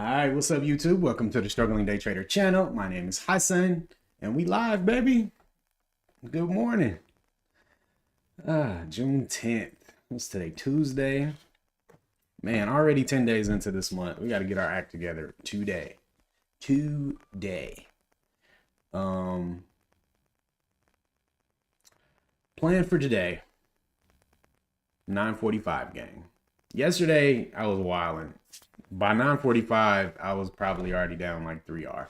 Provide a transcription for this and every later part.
All right, what's up, YouTube? Welcome to the Struggling Day Trader channel. My name is Hassan, and we live, baby. Good morning. June 10th. What's today? Tuesday. Man, already 10 days into this month. We got to get our act together today. Plan for today. 9:45, gang. Yesterday, I was wilding. By 9:45, I was probably already down like 3R.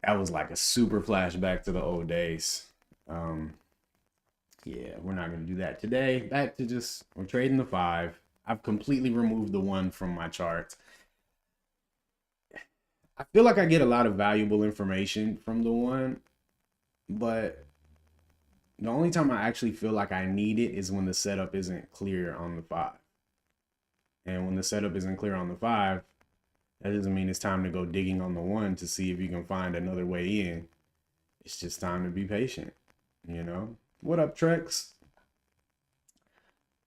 That was like a super flashback to the old days. Yeah, we're not going to do that today. Back to we're trading the 5. I've completely removed the 1 from my charts. I feel like I get a lot of valuable information from the 1, but the only time I actually feel like I need it is when the setup isn't clear on the 5. And when the setup isn't clear on the 5, that doesn't mean it's time to go digging on the 1 to see if you can find another way in. It's just time to be patient, you know? What up, Trex?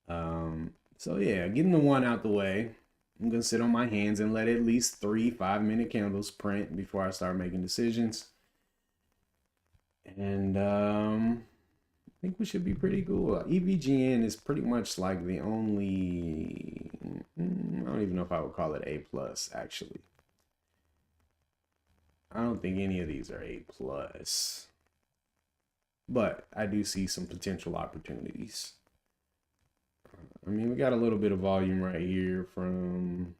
So yeah, getting the 1 out the way. I'm gonna sit on my hands and let at least 3 5-minute candles print before I start making decisions. And I think we should be pretty cool. EVGN is pretty much like the only, I don't even know if I would call it A+, actually. I don't think any of these are A+. But I do see some potential opportunities. I mean, we got a little bit of volume right here from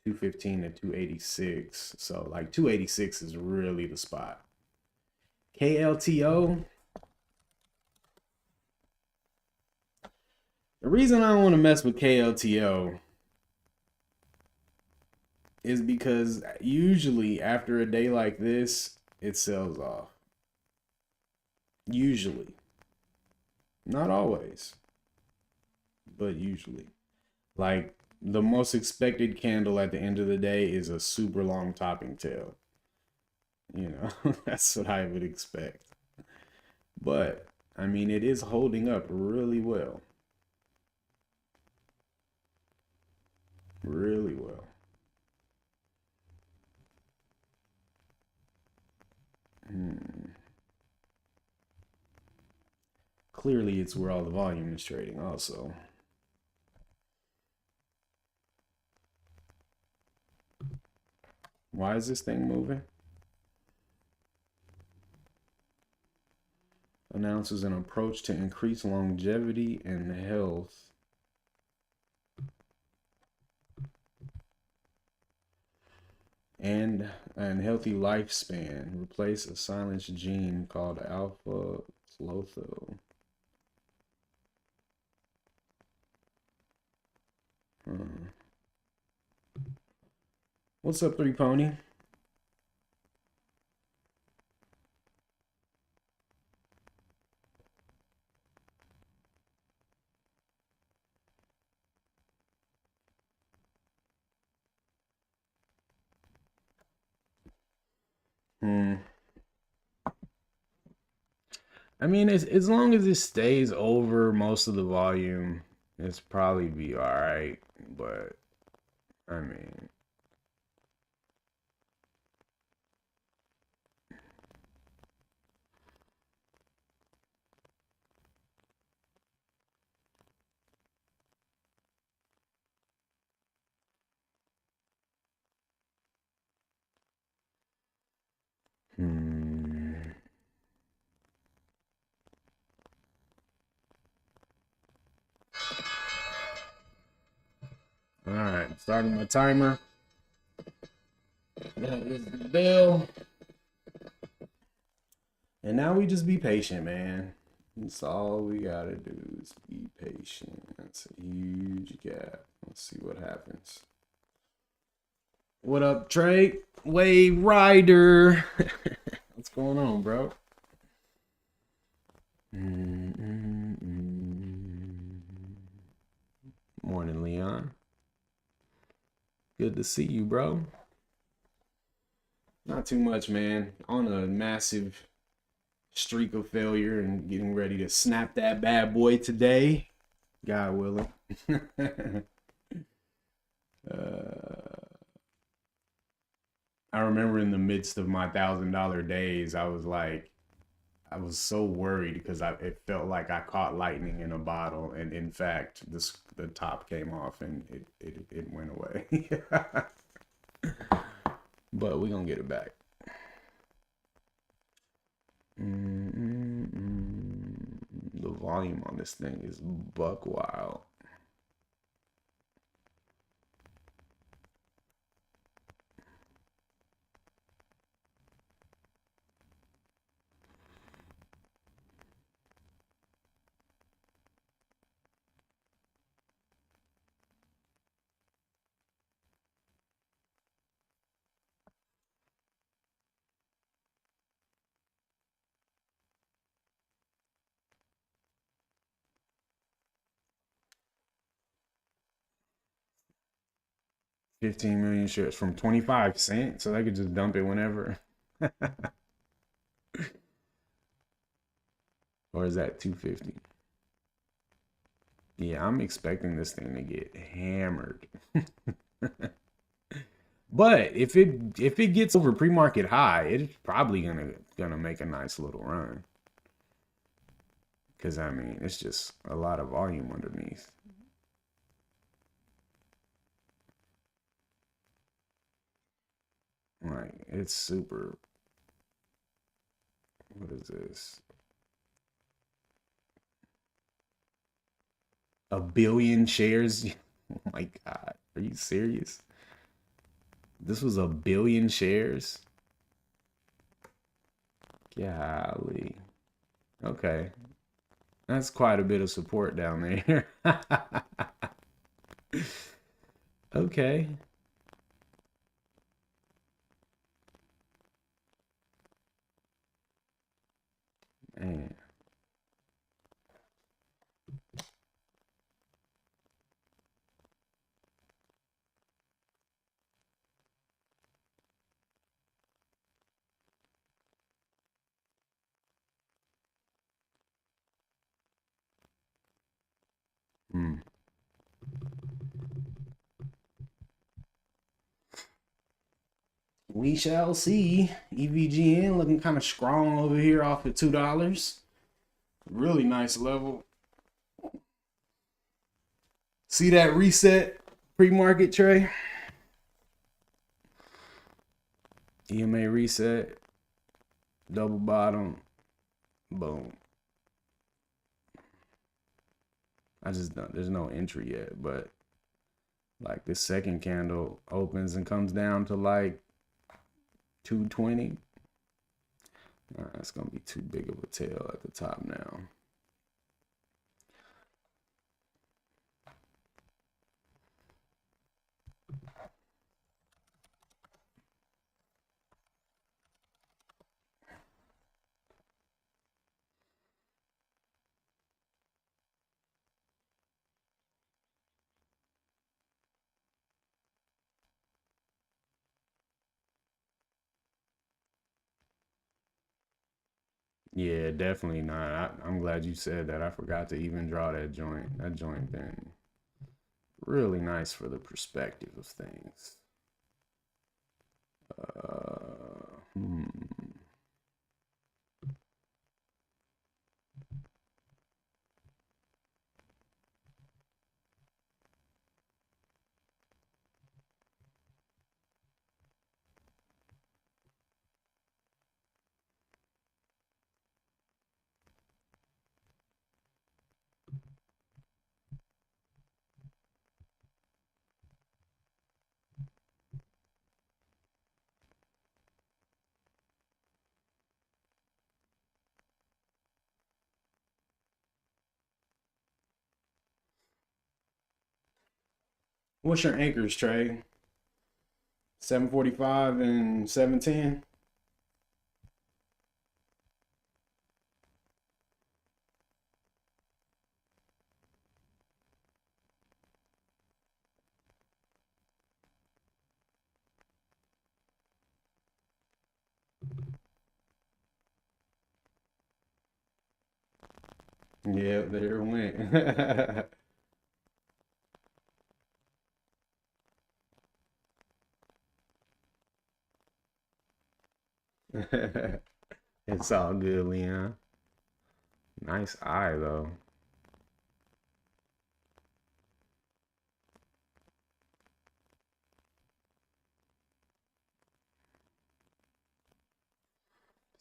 215 to 286. So like 286 is really the spot. KLTO. The reason I don't want to mess with KLTO is because usually after a day like this, it sells off. Usually. Not always, but usually. Like the most expected candle at the end of the day is a super long topping tail. You know, that's what I would expect. But I mean, it is holding up really well. Really well. Clearly, it's where all the volume is trading also. Why is this thing moving? Announces an approach to increase longevity and health. And healthy lifespan. Replace a silenced gene called alpha slotho. What's up, 3 Pony? I mean, as long as it stays over most of the volume, it's probably be all right. But I mean, all right, starting my timer. That is the bell. And now we just be patient, man. That's all we gotta do is be patient. That's a huge gap. Let's see what happens. What up, Trey? Wave Rider. What's going on, bro? Morning, Leon. Good to see you, bro. Not too much, man. On a massive streak of failure and getting ready to snap that bad boy today. God willing. I remember in the midst of my $1,000 days, I was like, I was so worried because it felt like I caught lightning in a bottle, and in fact, the top came off and it went away. But we gonna get it back. The volume on this thing is buck wild. $15 million shares from 25 cents, so they could just dump it whenever. Or is that 250? Yeah, I'm expecting this thing to get hammered. But if it gets over pre-market high, it's probably gonna make a nice little run. Cause I mean, it's just a lot of volume underneath. Like it's super. What is this? A billion shares? Oh my God. Are you serious? This was a billion shares? Golly. Okay. That's quite a bit of support down there. Okay. Man. Hmm. We shall see. EVGN looking kind of strong over here off at $2. Really nice level. See that reset pre-market tray? EMA reset, double bottom, boom. I just don't, there's no entry yet, but like this second candle opens and comes down to like 220. That's gonna be too big of a tail at the top now. Yeah, definitely not. I'm glad you said that. I forgot to even draw that joint. That joint been really nice for the perspective of things. Hmm. What's your anchors, Trey? 745 and 710? Yeah, there it went. It's all good, Leon. Nice eye though.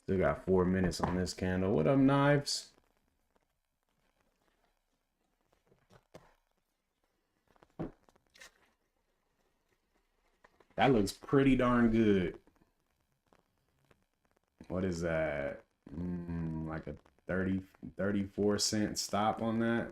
Still got 4 minutes on this candle. What up, Knives? That looks pretty darn good. What is that? Like a 34 cent stop on that.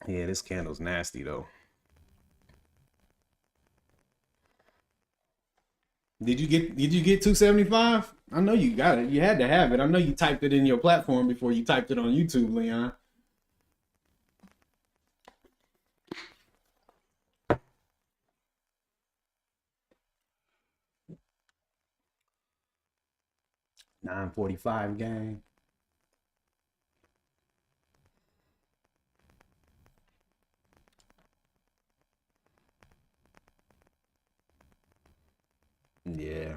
Yeah, this candle's nasty though. Did you get 275? I know you got it. You had to have it. I know you typed it in your platform before you typed it on YouTube, Leon. $9.45 gang. Yeah.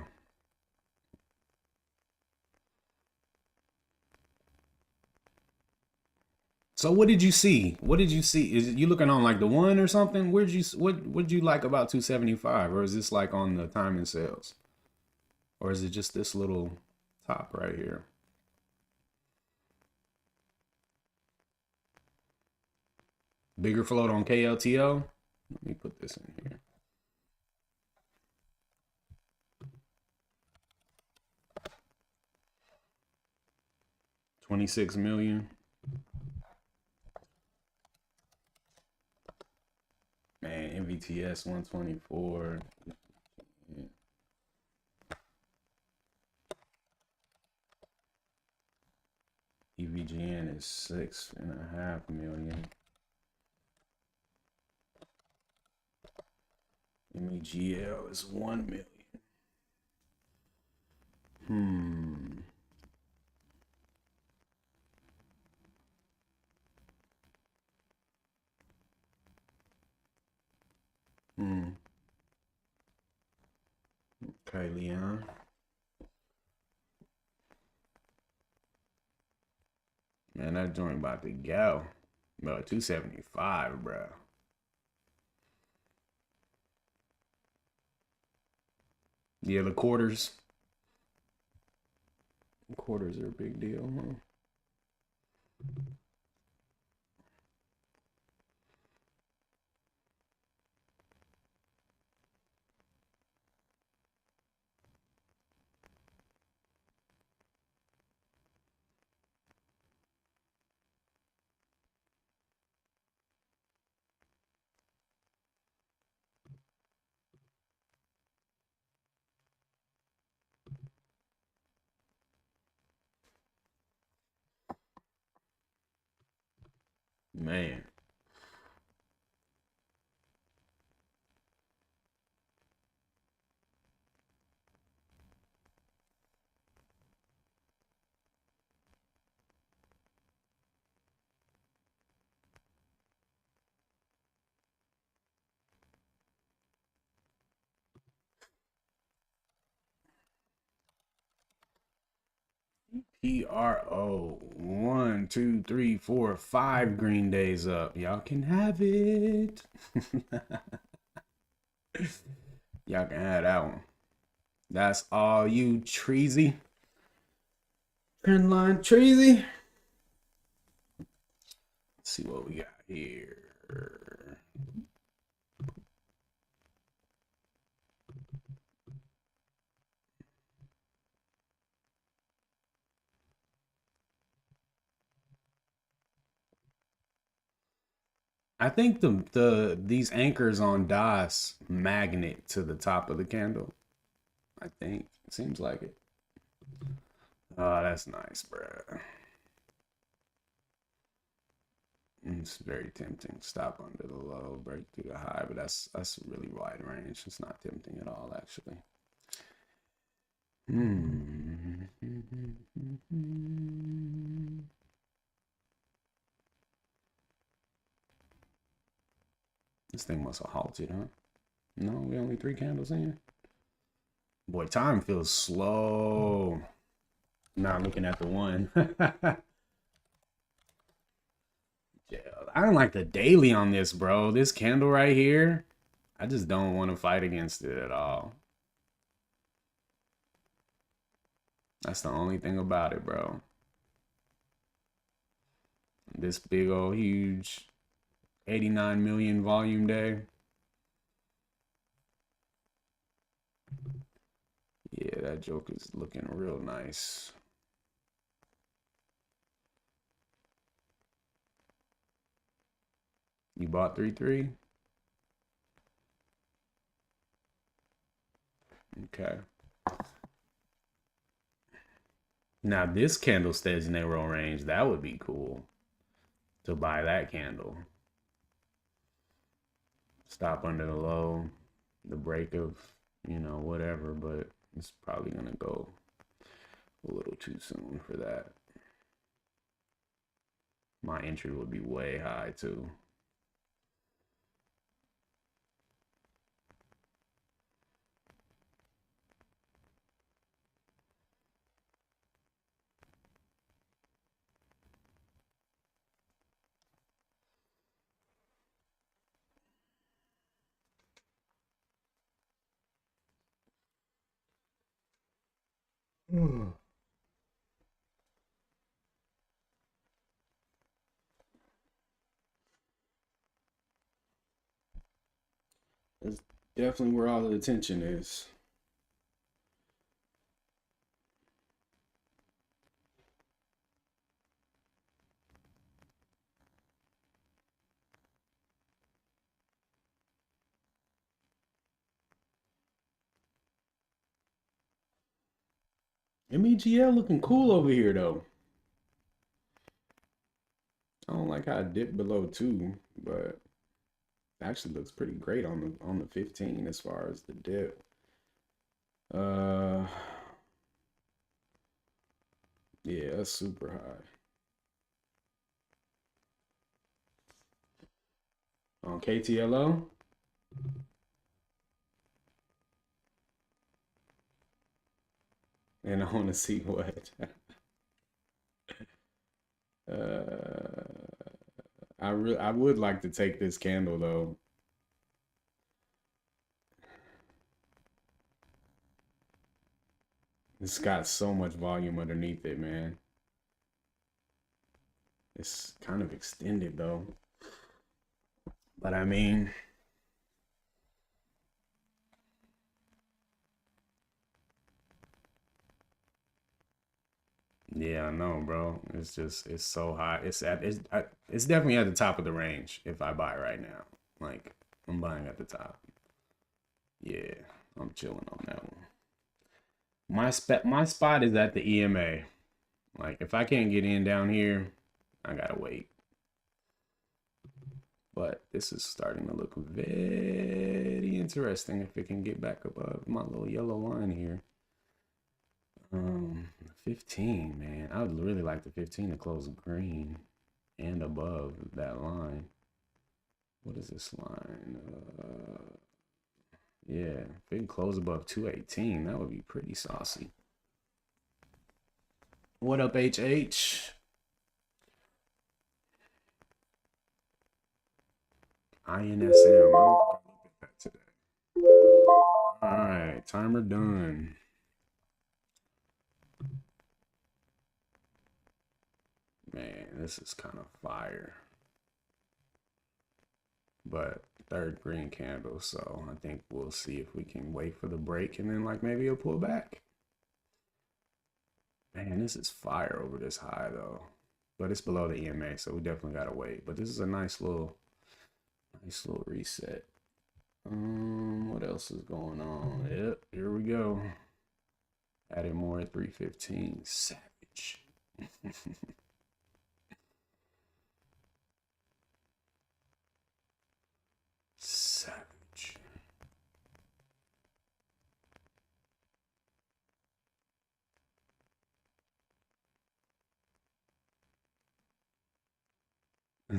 So what did you see? What did you see? Is it you looking on like the one or something? What did you like about 275? Or is this like on the timing sales? Or is it just this little top right here? Bigger float on KLTO? Let me put this in here. 26 million. Man, MVTS 124. EVGN is 6.5 million. MEGL is 1 million. Okay, Leon. Man, that joint about to go. Bro, 275, bro. Yeah, the quarters. Quarters are a big deal, huh? Man. PRO. 1, 2, 3, 4, 5 green days up. Y'all can have it. Y'all can have that one. That's all you, Treasy. Trendline Treasy. Let's see what we got here. I think these anchors on DOS magnet to the top of the candle. I think it seems like it. Oh, that's nice, bro. It's very tempting. Stop under the low, break through the high, but that's a really wide range. It's not tempting at all, actually. Hmm. This thing must have halted, huh? No, we only 3 candles in. Boy, time feels slow. Not looking at the one. Yeah, I don't like the daily on this, bro. This candle right here, I just don't want to fight against it at all. That's the only thing about it, bro. This big old huge 89 million volume day. Yeah, that joke is looking real nice. You bought 3-3? Okay. Now this candle stays in arrow range. That would be cool to buy that candle. Stop under the low, the break of, whatever, but it's probably gonna go a little too soon for that. My entry would be way high too. That's definitely where all the attention is. MEGL looking cool over here though. I don't like how it dipped below 2, but actually looks pretty great on the 15 as far as the dip. Uh yeah, that's super high. On KTLO? And I want to see what. uh I would like to take this candle though. It's got so much volume underneath it, man. It's kind of extended though. But I mean, yeah, I know, bro. It's so high. It's definitely at the top of the range if I buy right now. Like I'm buying at the top. Yeah, I'm chilling on that one. My spot is at the EMA. Like if I can't get in down here, I gotta wait. But this is starting to look very interesting if it can get back above my little yellow line here. 15, man. I would really like the 15 to close green and above that line. What is this line? Yeah, if it can close above 218, that would be pretty saucy. What up, HH? INSM. I don't think I looked at that today. All right, timer done. Man, this is kind of fire. But third green candle, so I think we'll see if we can wait for the break and then like maybe a pullback. Man, this is fire over this high though. But it's below the EMA, so we definitely gotta wait. But this is a nice little reset. What else is going on? Yep, here we go. Added more at 315. Savage. Savage.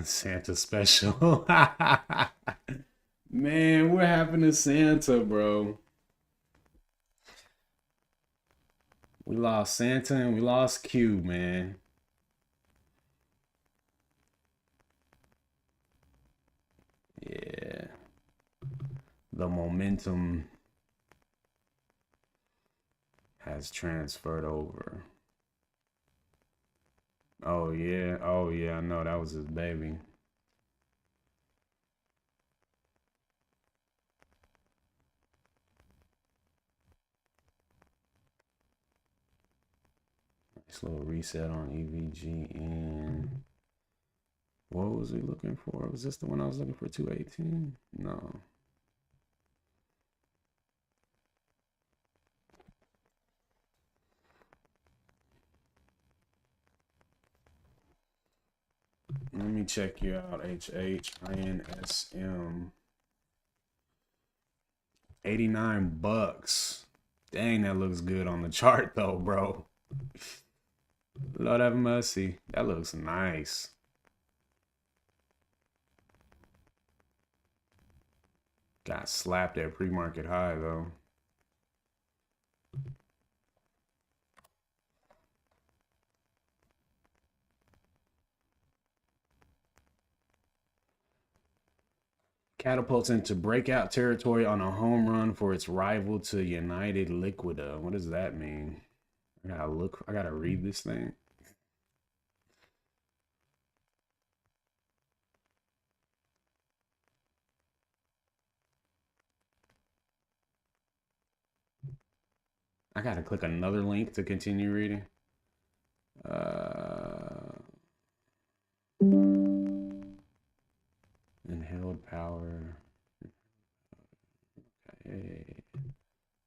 Santa special. Man, what happened to Santa, bro? We lost Santa and we lost Q, man. Yeah. The momentum has transferred over. Oh yeah. Oh yeah, I know that was his baby. Nice little reset on EVG and what was we looking for? Was this the one I was looking for? 218? No. Let me check you out. HHINSM. 89 bucks. Dang, that looks good on the chart though, bro. Lord have mercy. That looks nice. Got slapped at pre-market high though. Catapults into breakout territory on a home run for its rival to United Liquida. What does that mean? I gotta read this thing. I gotta click another link to continue reading. Inhaled power. Okay.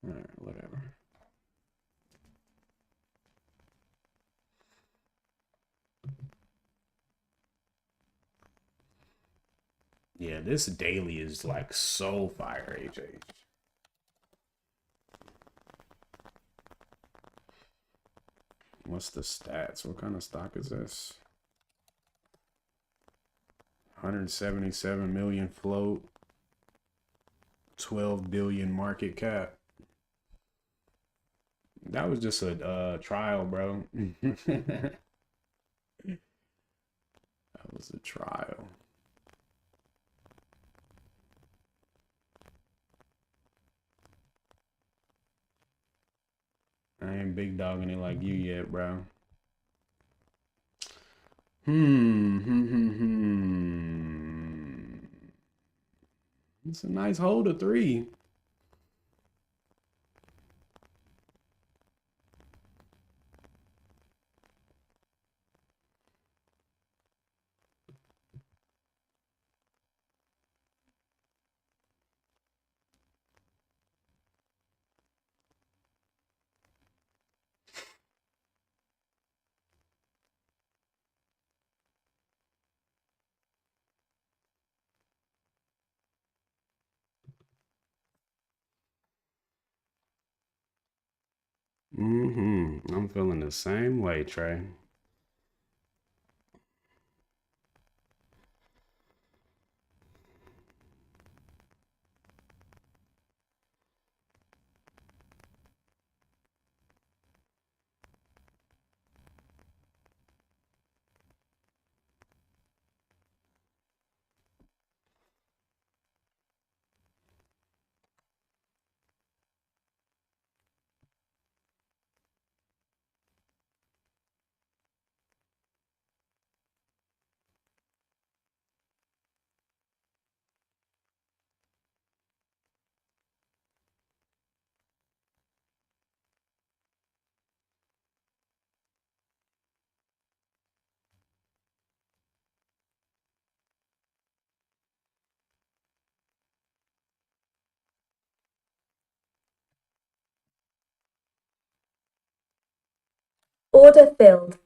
All right, whatever. Yeah, this daily is like so fire, HH. What's the stats? What kind of stock is this? 177 million float, 12 billion market cap. That was just a trial, bro. That was a trial. I ain't big dogging it like you yet, bro. It's a nice hold of 3. I'm feeling the same way, Trey. Order filled.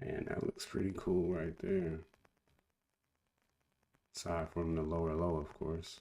Man, that looks pretty cool right there. Aside from the lower low, of course.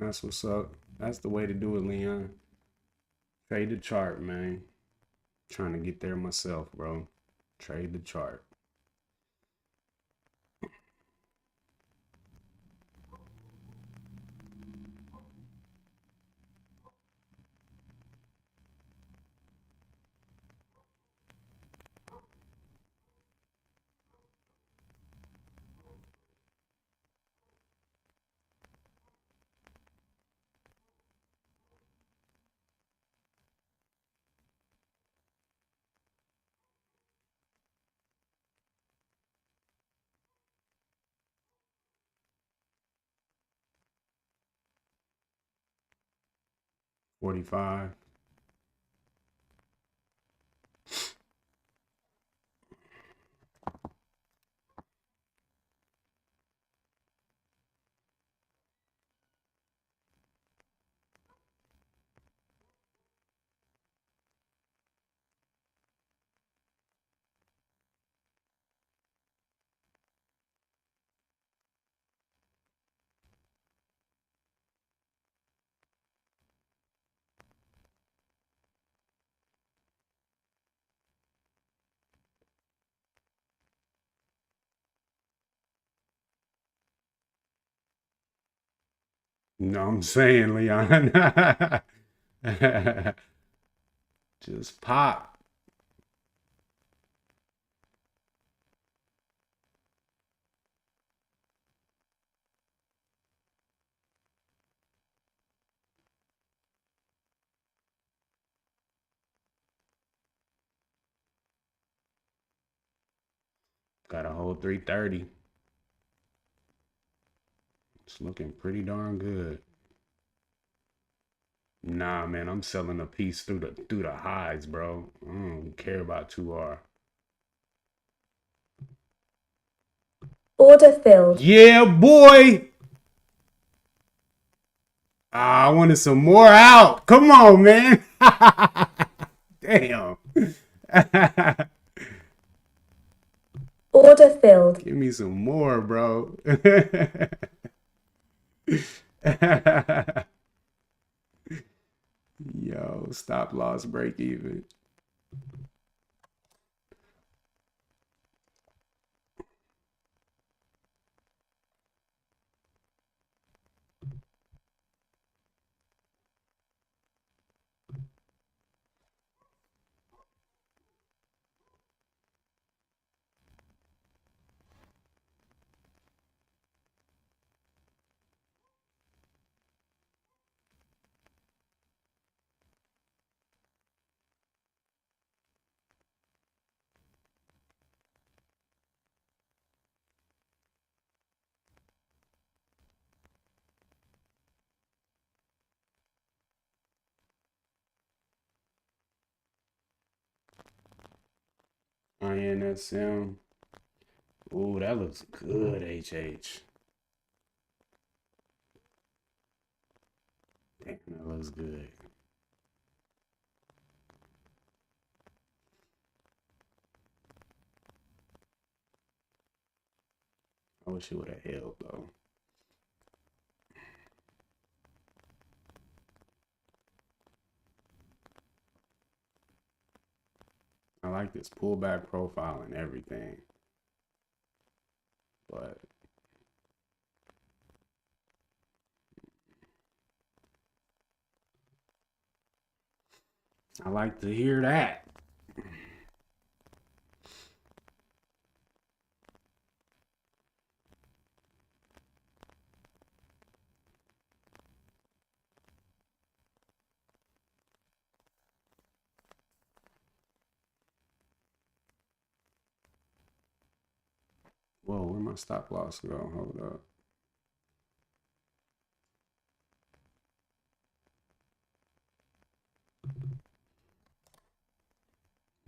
That's what's up. That's the way to do it, Leon. Trade the chart, man. Trying to get there myself, bro. Trade the chart. $45. No, I'm saying, Leon. Just pop. Got a whole 330. It's looking pretty darn good. Nah, man, I'm selling a piece through the highs, bro. I don't care about 2R. Order filled. Yeah, boy. I wanted some more out. Come on, man. Damn. Order filled. Give me some more, bro. Yo, stop loss break even. INSM. Ooh, that looks good, HH. Damn, that looks good. I wish it would have held, though. I like this pullback profile and everything. But I like to hear that. my stop loss go? Hold up.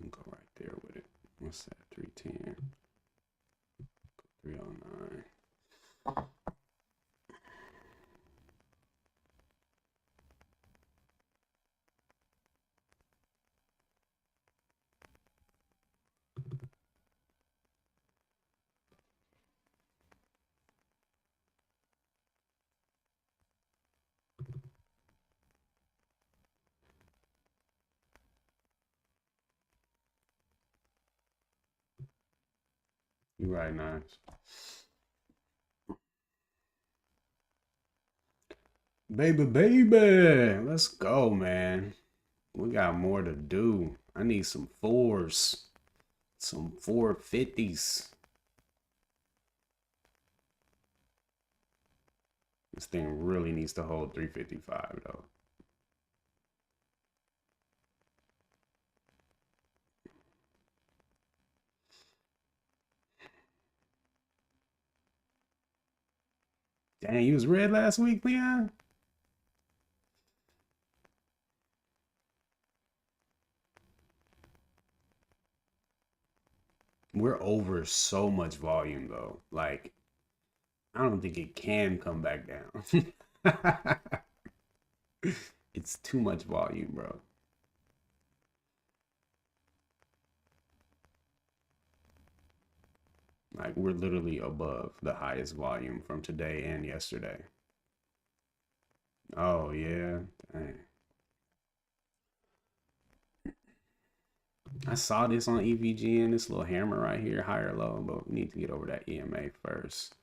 Go right there with it. What's that? 310. 309. You right, nice. Baby, let's go, man. We got more to do. I need some fours, some 450s. This thing really needs to hold 355 though. Dang, you was red last week, Leon? We're over so much volume though. Like, I don't think it can come back down. It's too much volume, bro. Like, we're literally above the highest volume from today and yesterday. Oh, yeah. Dang. I saw this on EVG and this little hammer right here, high or low, but we need to get over that EMA first.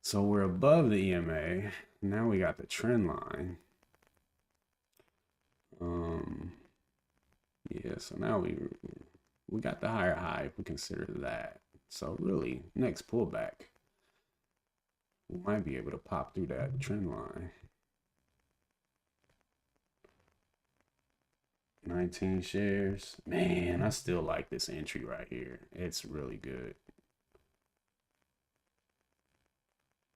So we're above the EMA. Now we got the trend line. Yeah, so now we got the higher high if we consider that. So really, next pullback, we might be able to pop through that trend line. 19 shares. Man, I still like this entry right here. It's really good.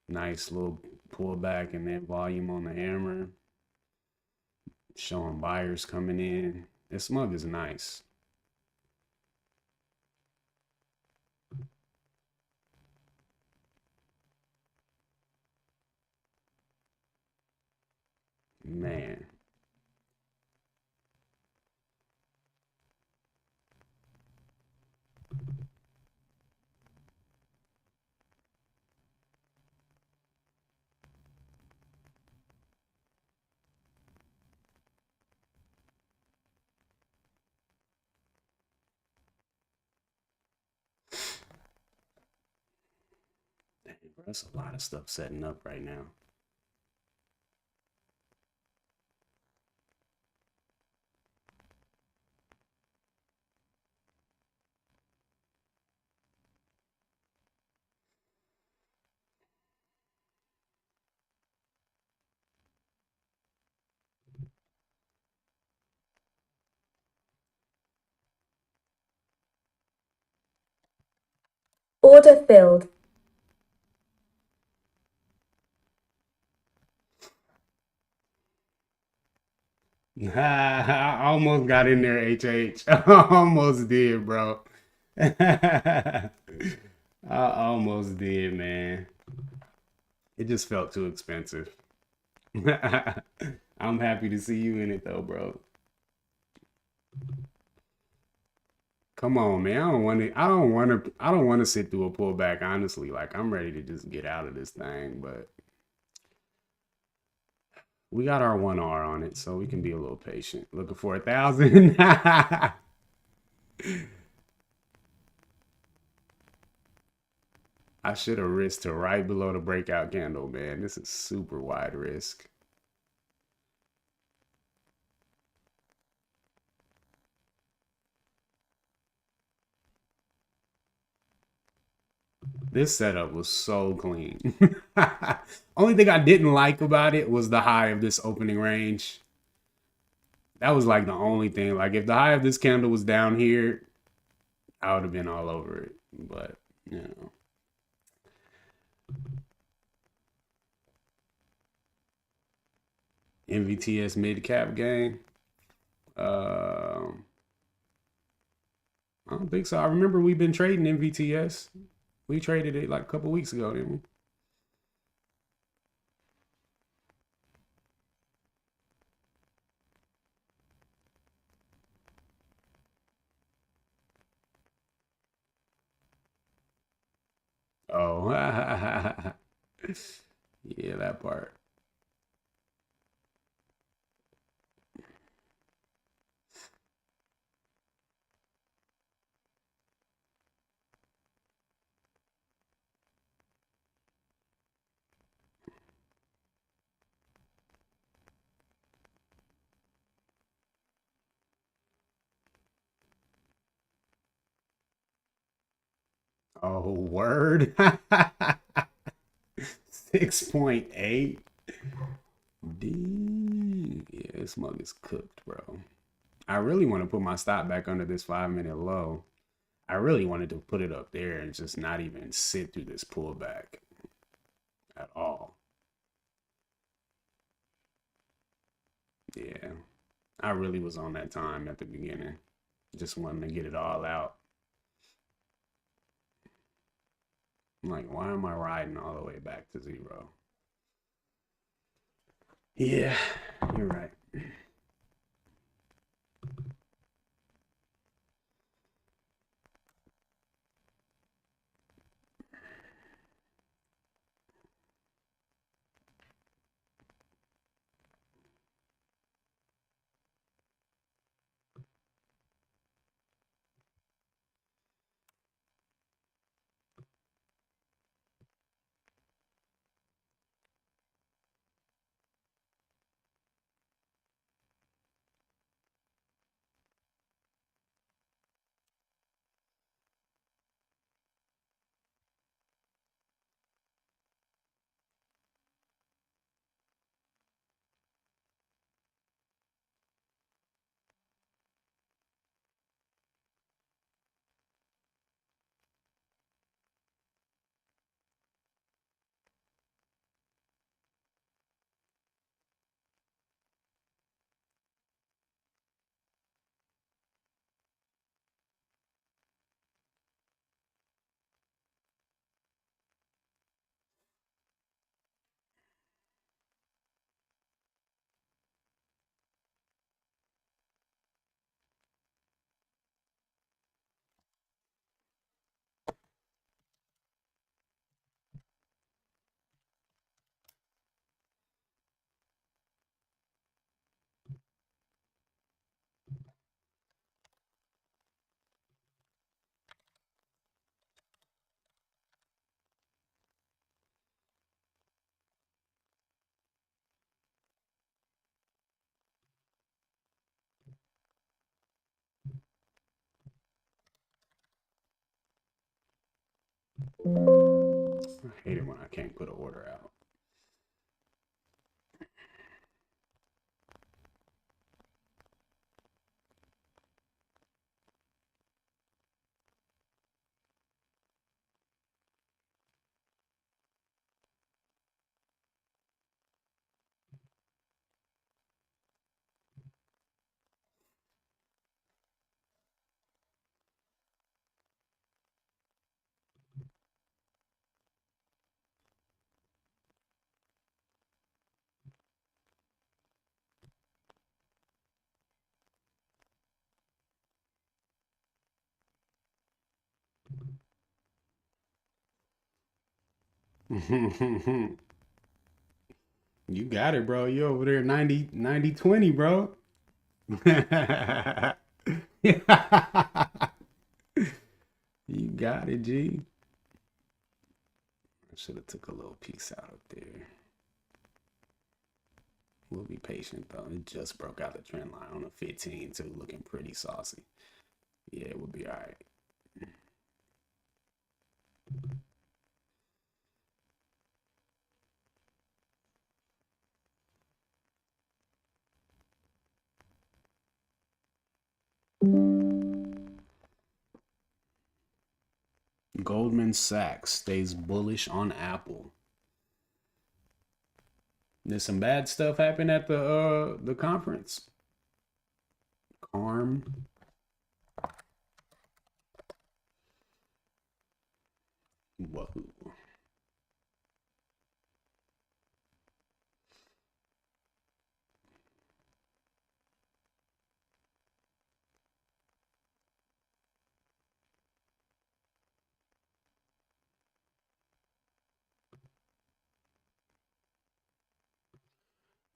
Nice little pullback and then volume on the hammer. Showing buyers coming in. This mug is nice. Man. Dang, bro, that's a lot of stuff setting up right now. Order filled. I almost got in there, HH. I almost did, bro. I almost did, man. It just felt too expensive. I'm happy to see you in it though, bro. Come on, man. I don't want to sit through a pullback, honestly. Like, I'm ready to just get out of this thing, but we got our 1R on it, so we can be a little patient. Looking for 1,000. I should have risked to right below the breakout candle, man. This is super wide risk. This setup was so clean. Only thing I didn't like about it was the high of this opening range. That was like the only thing. Like, if the high of this candle was down here, I would have been all over it. But, you know. NVTS mid cap game. I don't think so. I remember we've been trading NVTS. We traded it like a couple weeks ago, didn't we? Oh, yeah, that part. Oh, word. 6.8. D. Yeah, this mug is cooked, bro. I really want to put my stop back under this 5 minute low. I really wanted to put it up there and just not even sit through this pullback at all. Yeah, I really was on that time at the beginning. Just wanting to get it all out. I'm like, why am I riding all the way back to zero? Yeah, you're right. I hate it when I can't put an order out. You got it, bro. You over there 90-20, bro. You got it, G. I should have took a little piece out up there. We'll be patient though. It just broke out the trend line on a 15 too, looking pretty saucy. Yeah, it will be all right. Goldman Sachs stays bullish on Apple. Did some bad stuff happen at the conference? Carm. Whoa.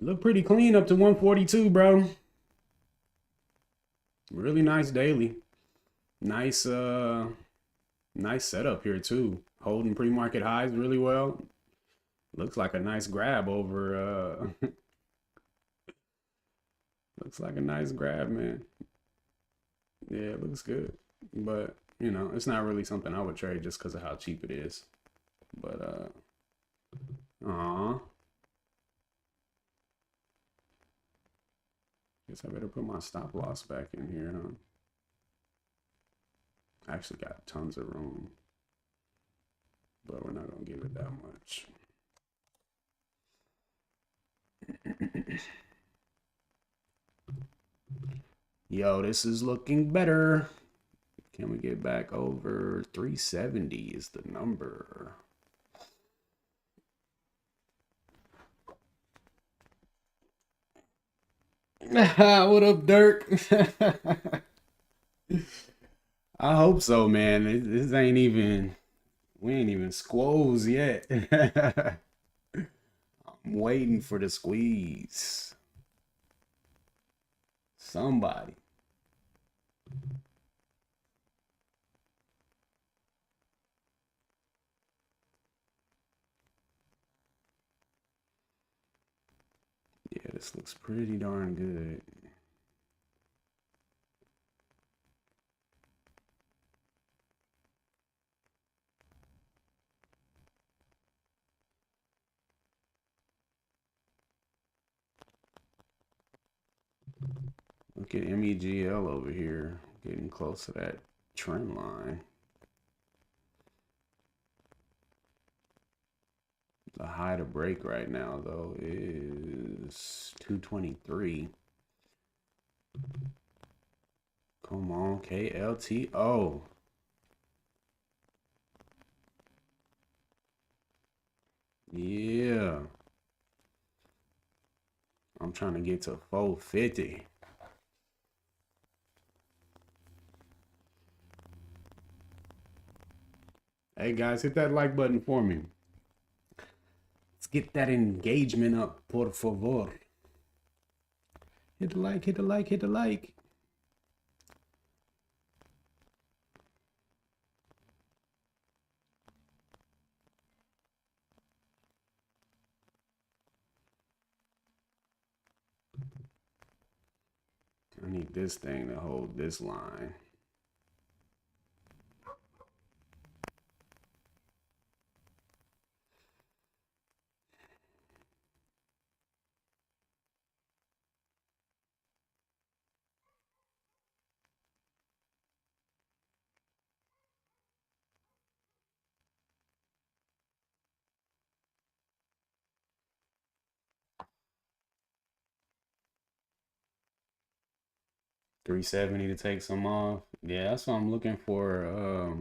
Look pretty clean up to 142, bro. Really nice daily. Nice nice setup here too. Holding pre-market highs really well. Looks like a nice grab over looks like a nice grab, man. Yeah, it looks good. But, you know, it's not really something I would trade just because of how cheap it is. But guess I better put my stop loss back in here, huh? I actually got tons of room. But we're not gonna give it that much. Yo, this is looking better. Can we get back over 370 is the number. What up, Dirk? I hope so, man. This ain't even, we ain't even squoze yet. I'm waiting for the squeeze. Somebody. Yeah, this looks pretty darn good. Look at MEGL over here, getting close to that trend line. The high to break right now, though, is 223. Come on, KLTO. Yeah. I'm trying to get to 450. Hey guys, hit that like button for me. Let's get that engagement up, por favor. Hit the like, hit the like, hit the like. I need this thing to hold this line. $370 to take some off. Yeah, that's what I'm looking for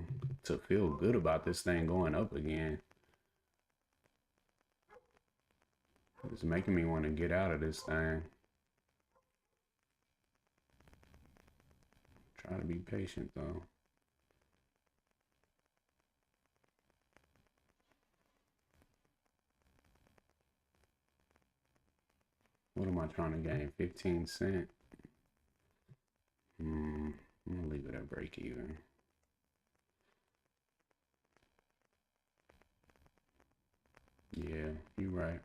to feel good about this thing going up again. It's making me want to get out of this thing. Try to be patient though. What am I trying to gain? 15 cents. I'm gonna leave it at break even. Yeah, you're right.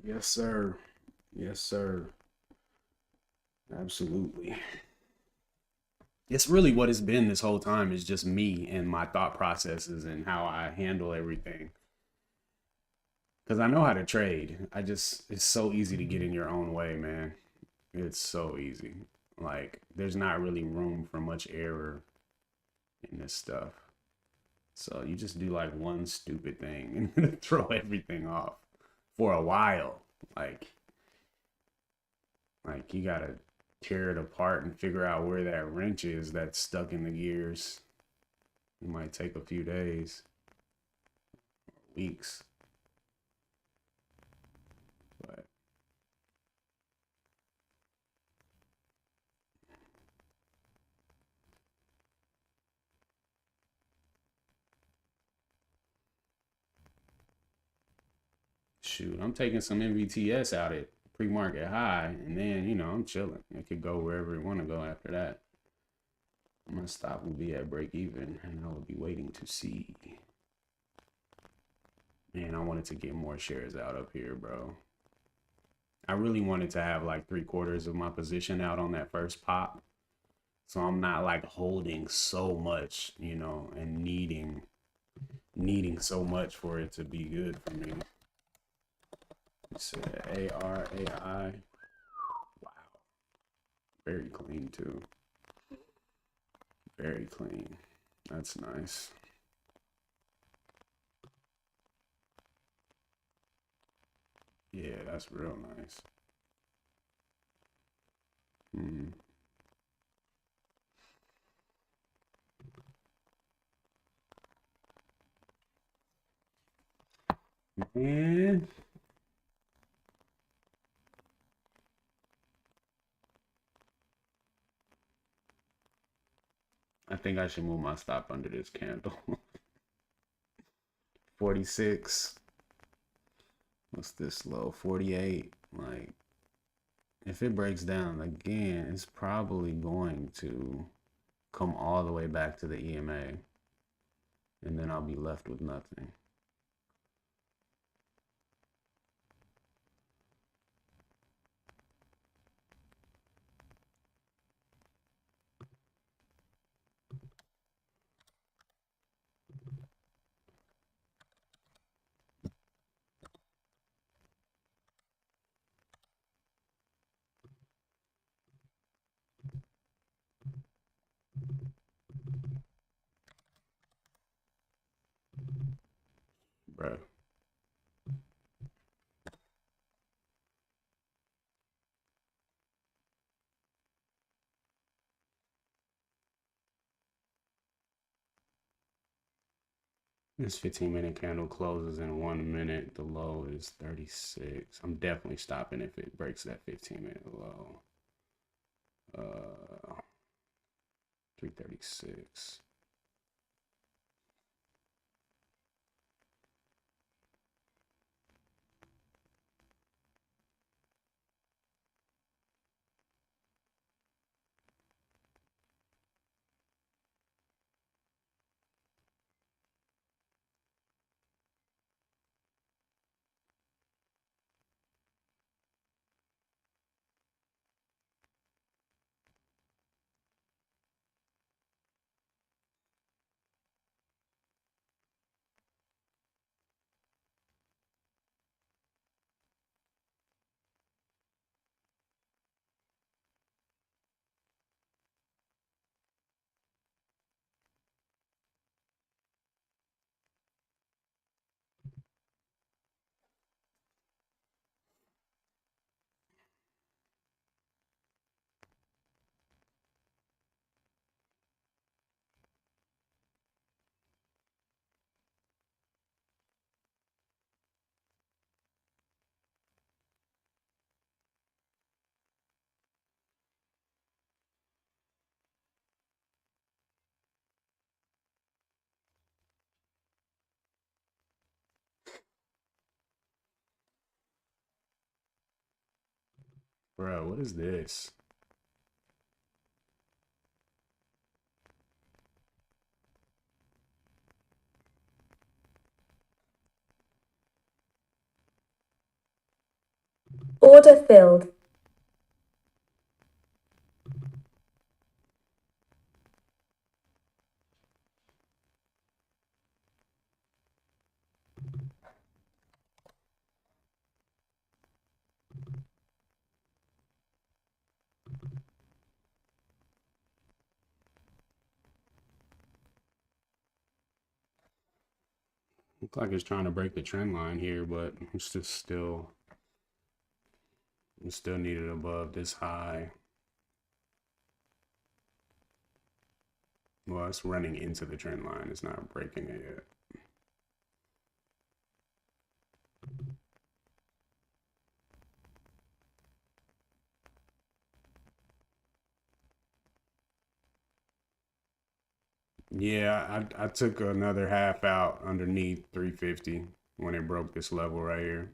Yes, sir. Yes, sir. Absolutely. It's really what it's been this whole time is just me and my thought processes and how I handle everything. Because I know how to trade. It's so easy to get in your own way, man. It's so easy. Like, there's not really room for much error in this stuff. So you just do like one stupid thing and throw everything off for a while. Like, like you gotta tear it apart and figure out where that wrench is that's stuck in the gears. It might take a few days, weeks, but shoot, I'm taking some MVTS out at pre-market high, and then I'm chilling. It could go wherever it want to go after that. My stop will be at break even, and I will be waiting to see. Man, I wanted to get more shares out up here, bro. I really wanted to have like 3/4 of my position out on that first pop. So I'm not like holding so much, and needing so much for it to be good for me. It's ARAI. Wow. Very clean too. Very clean. That's nice. Yeah, that's real nice. Mm. Man. I think I should move my stop under this candle. 46. What's this low? 48. Like, if it breaks down again, it's probably going to come all the way back to the EMA. And then I'll be left with nothing. Bro. This 15-minute candle closes in 1 minute. The low is 36. I'm definitely stopping if it breaks that 15-minute low. 336. Bro, what is this? Order filled. Looks like it's trying to break the trend line here, but it's just still needed above this high. Well, it's running into the trend line. It's not breaking it yet. Yeah, I took another half out underneath 350 when it broke this level right here.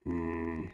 Hmm.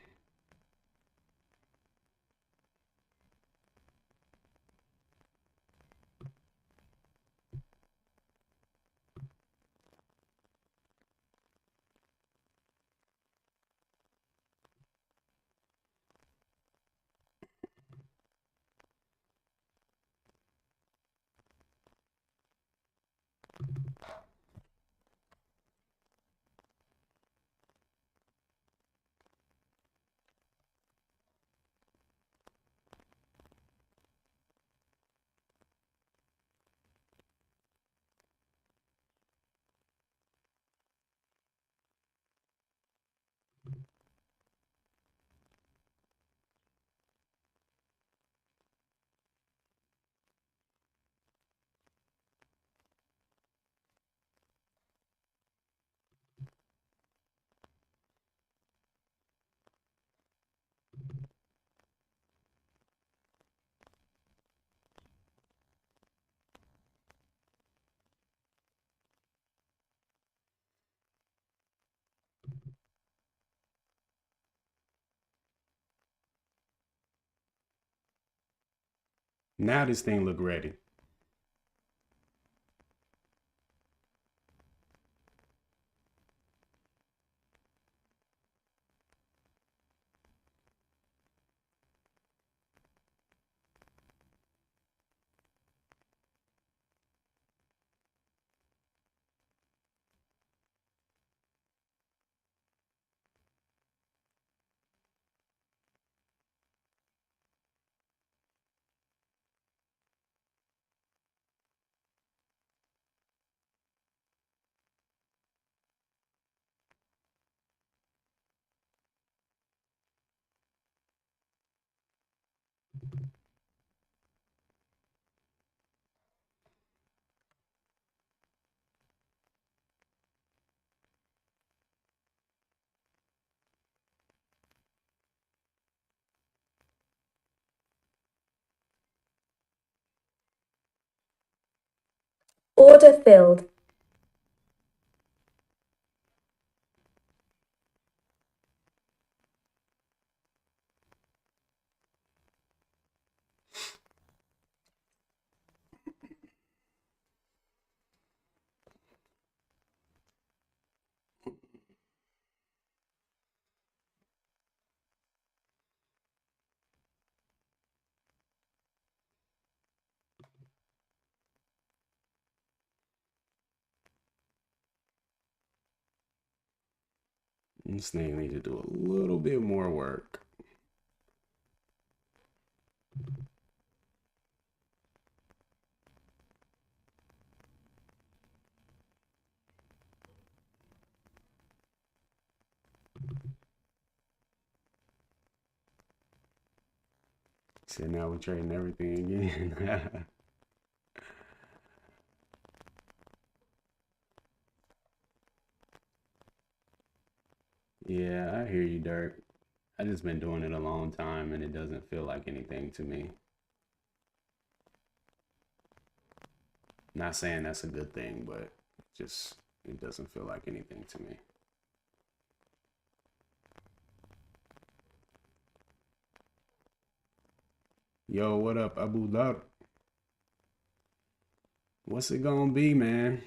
Now this thing look ready. Order filled. This thing needs to do a little bit more work. So now we're trading everything again. Yeah, I hear you, Dirk. I just been doing it a long time and it doesn't feel like anything to me. Not saying that's a good thing, but just it doesn't feel like anything to me. Yo, what up, Abu Dhar? What's it gonna be, man?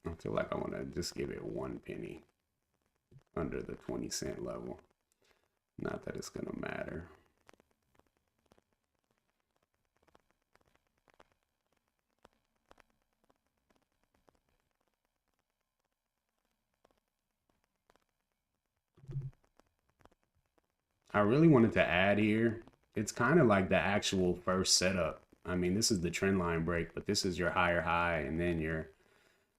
I feel like I want to just give it 1 penny under the 20 cent level. Not that it's gonna matter. I really wanted to add here. It's kind of like the actual first setup. I mean, this is the trend line break, but this is your higher high and then your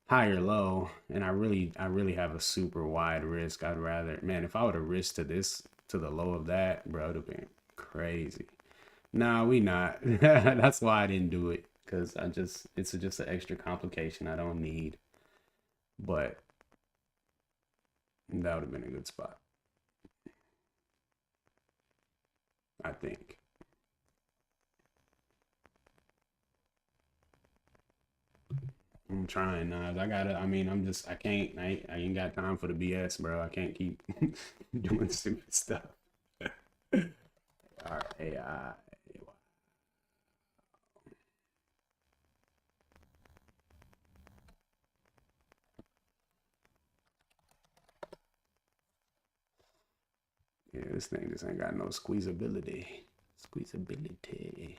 higher low. And I really have a super wide risk. I'd rather, man, if I would have risked to this, to the low of that, bro, it would have been crazy. Nah, we not. That's why I didn't do it. Cause it's just an extra complication I don't need. But that would have been a good spot, I think. I'm trying, Nas. I can't, I ain't got time for the BS, bro. I can't keep doing stupid stuff. All right, AI. Yeah, this thing just ain't got no squeezability. Squeezability.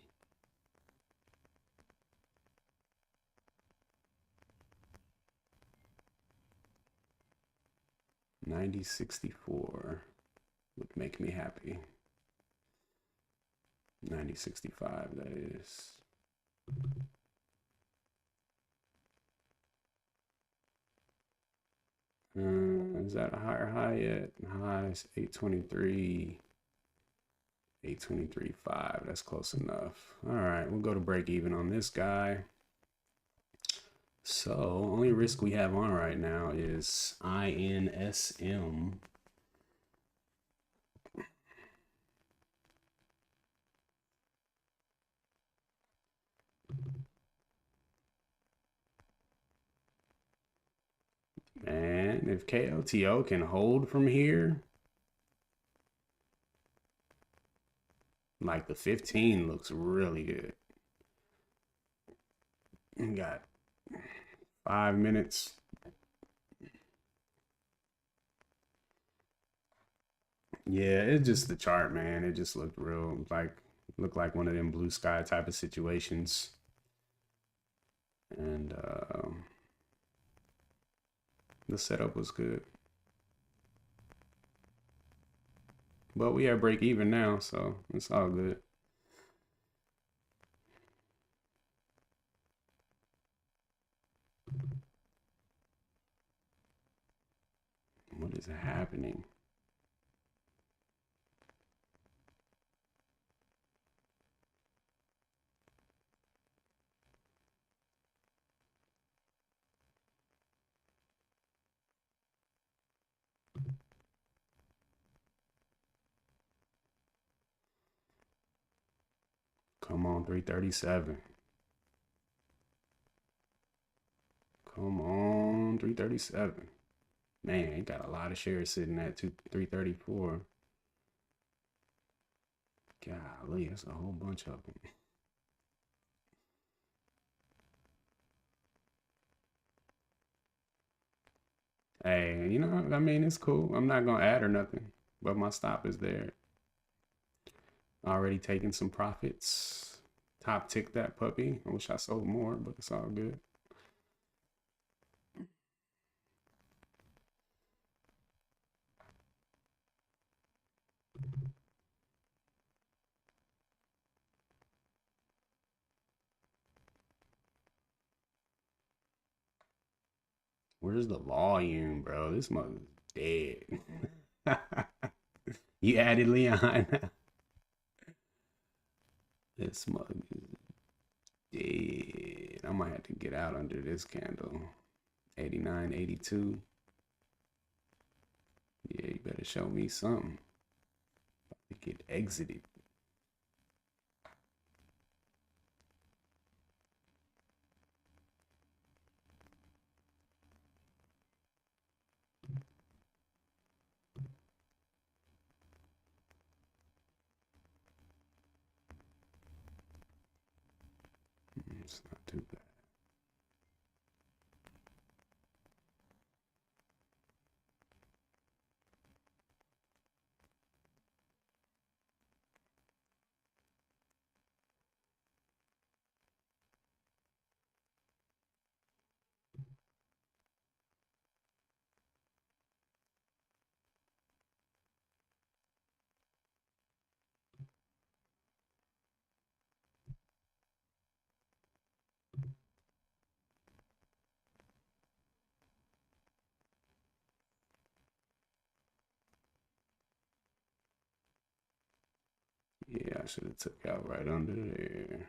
9064 would make me happy. 9065, that is. Is that a higher high yet? High is 823. 823.5. That's close enough. All right, we'll go to break even on this guy. So, only risk we have on right now is INSM. Man, if KLTO can hold from here, like the 15 looks really good. We got 5 minutes. Yeah, it's just the chart, man. It just looked looked like one of them blue sky type of situations. And the setup was good. But we have break even now, so it's all good. What is happening? Come on, 337. Come on, 337. Man, it got a lot of shares sitting at 334. Golly, that's a whole bunch of them. Hey, I mean, it's cool. I'm not gonna add or nothing, but my stop is there. Already taking some profits. Top tick that puppy. I wish I sold more, but it's all good. Where's the volume, bro? This mother's dead. You added Leon. This mug is dead. I might have to get out under this candle. 89, 82. Yeah, you better show me something. Get exited. It's not too bad. Yeah, I should have took out right under there.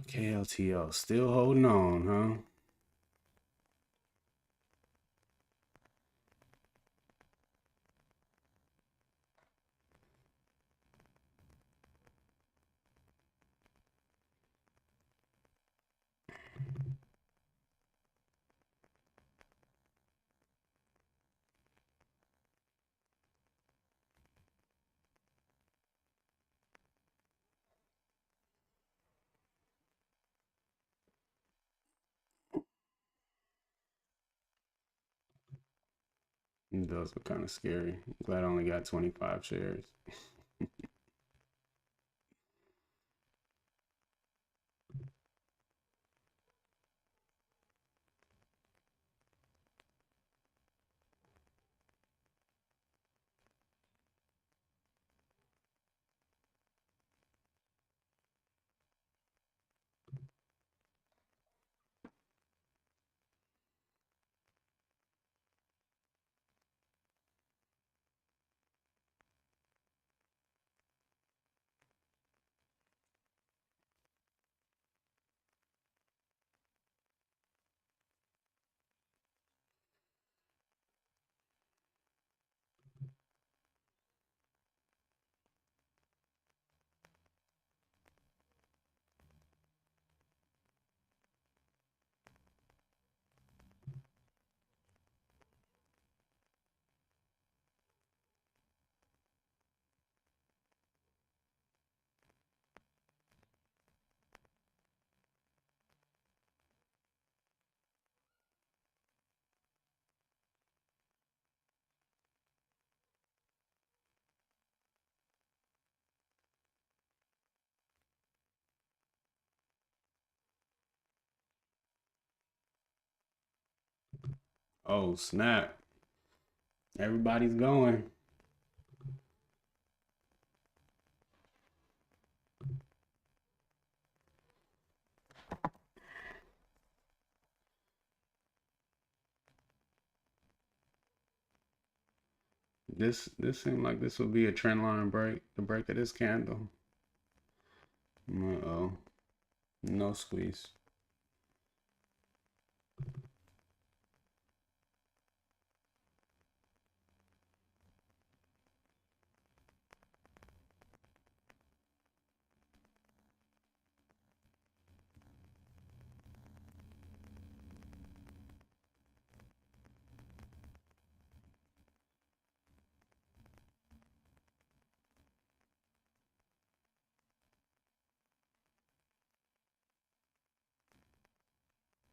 KLTO still holding on, huh? It does look kind of scary. I'm glad I only got 25 shares. Oh, snap. Everybody's going. This seemed like this would be a trend line break, the break of this candle. Uh-oh. No squeeze.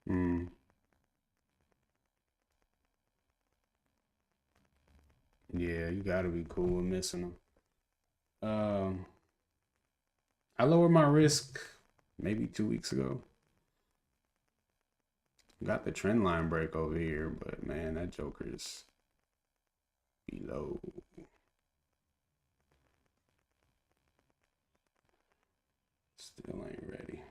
Mm. Yeah, you gotta be cool with missing them. I lowered my risk maybe 2 weeks ago. Got the trend line break over here, but man, that Joker is below. Still ain't ready.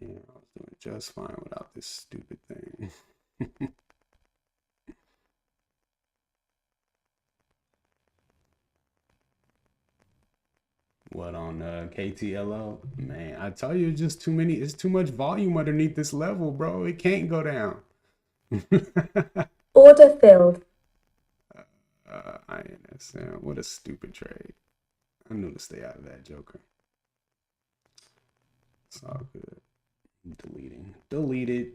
Yeah, I was doing just fine without this stupid thing. What on KTLO? Man, I tell you, it's just too many. It's too much volume underneath this level, bro. It can't go down. Order filled. INS. What a stupid trade. I knew to stay out of that joker. It's all good. Deleting. Deleted.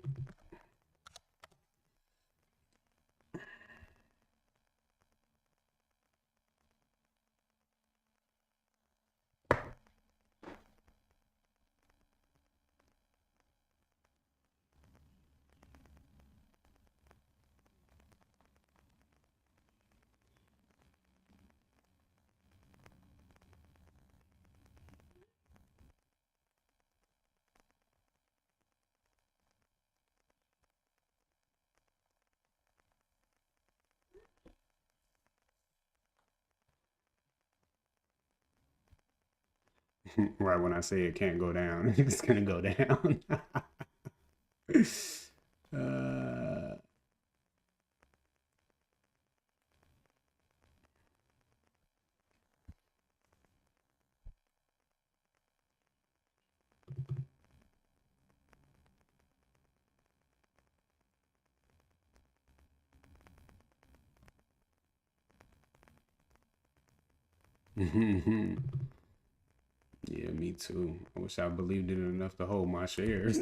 Right when I say it can't go down, it's gonna go down. uh, yeah, me too. I wish I believed in it enough to hold my shares.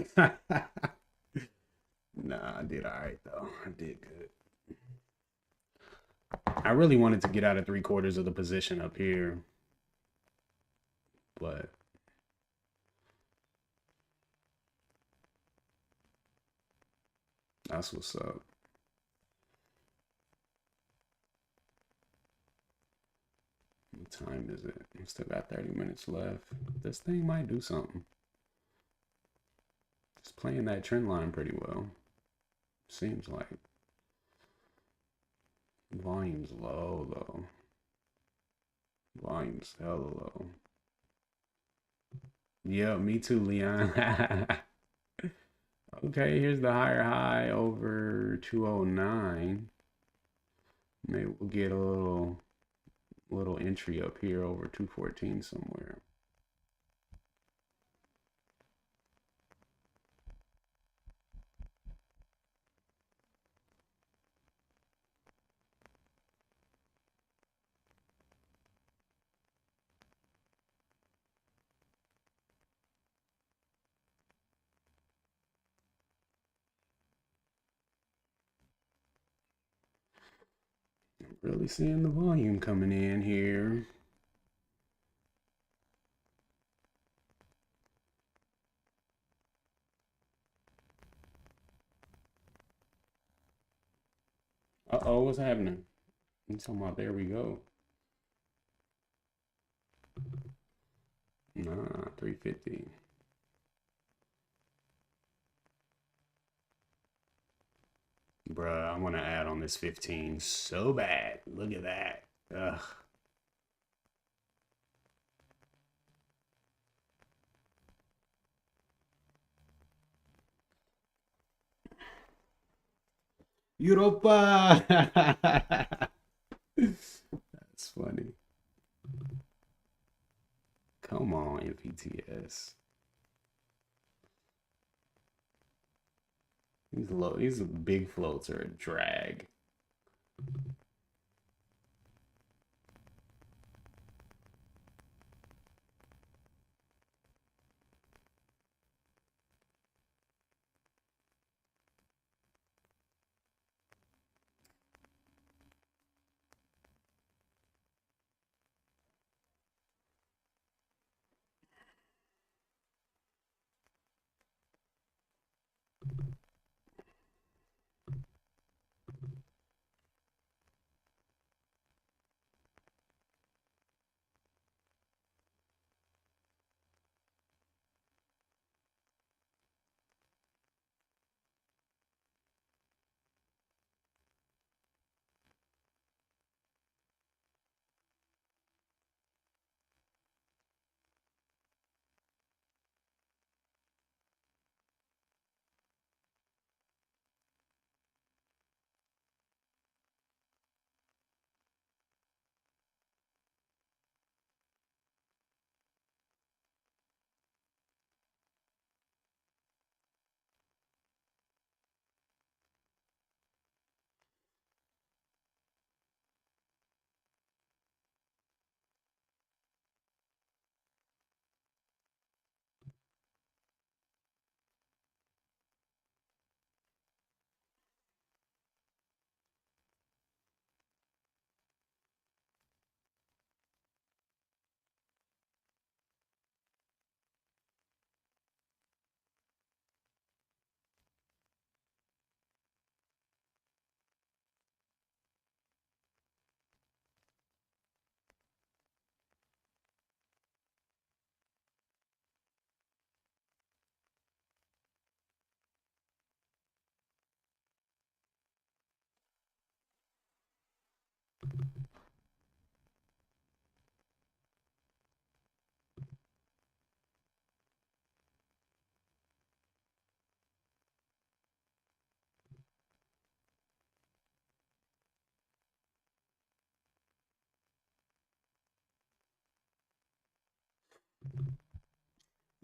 Nah, I did all right though. I did good. I really wanted to get out of 3/4 of the position up here, but that's what's up. What time is it? We still got 30 minutes left. This thing might do something. It's playing that trend line pretty well. Seems like. Volume's low though. Volume's hella low. Yeah, me too, Leon. Okay, here's the higher high over 209. Maybe we'll get a little entry up here over 214 somewhere. Really seeing the volume coming in here. Uh-oh, what's happening? I'm talking about, there we go. Nah, 350. Bruh, I want to add on this 15 so bad. Look at that. Ugh. Europa! That's funny. Come on, MPTS. These big floats are a drag.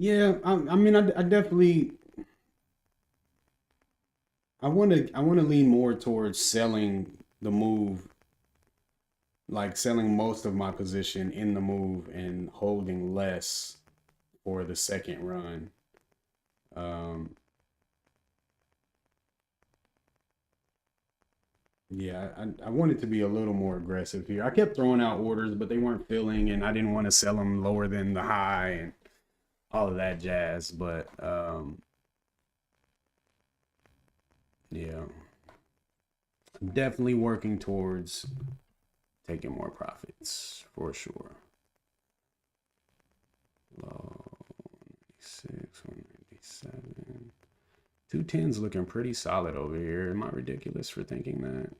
Yeah, I mean, I definitely I want to lean more towards selling the move, like selling most of my position in the move and holding less for the second run. Um, yeah, I wanted to be a little more aggressive here. I kept throwing out orders, but they weren't filling, and I didn't want to sell them lower than the high and all of that jazz. But yeah, I'm definitely working towards taking more profits for sure. Low 96, 197. 210's looking pretty solid over here. Am I ridiculous for thinking that?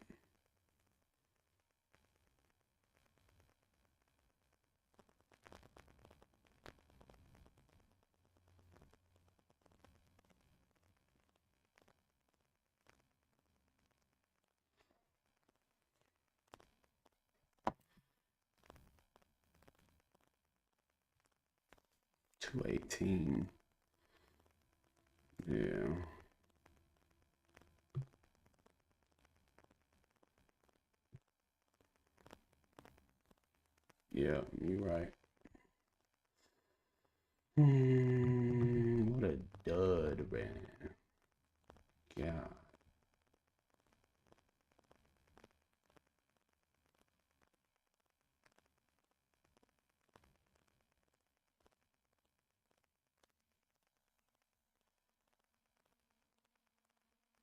$218. Yeah. Yeah, you're right. What a dud, man. Yeah.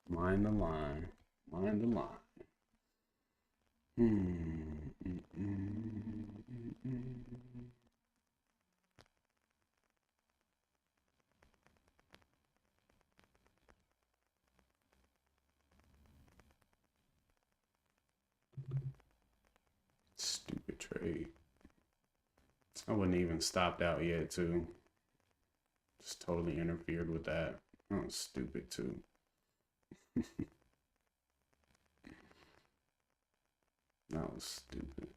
Mind the line. Mind the line. Hmm. Stupid trade. I wouldn't even stopped out yet, too. Just totally interfered with that. That was stupid, too. That was stupid.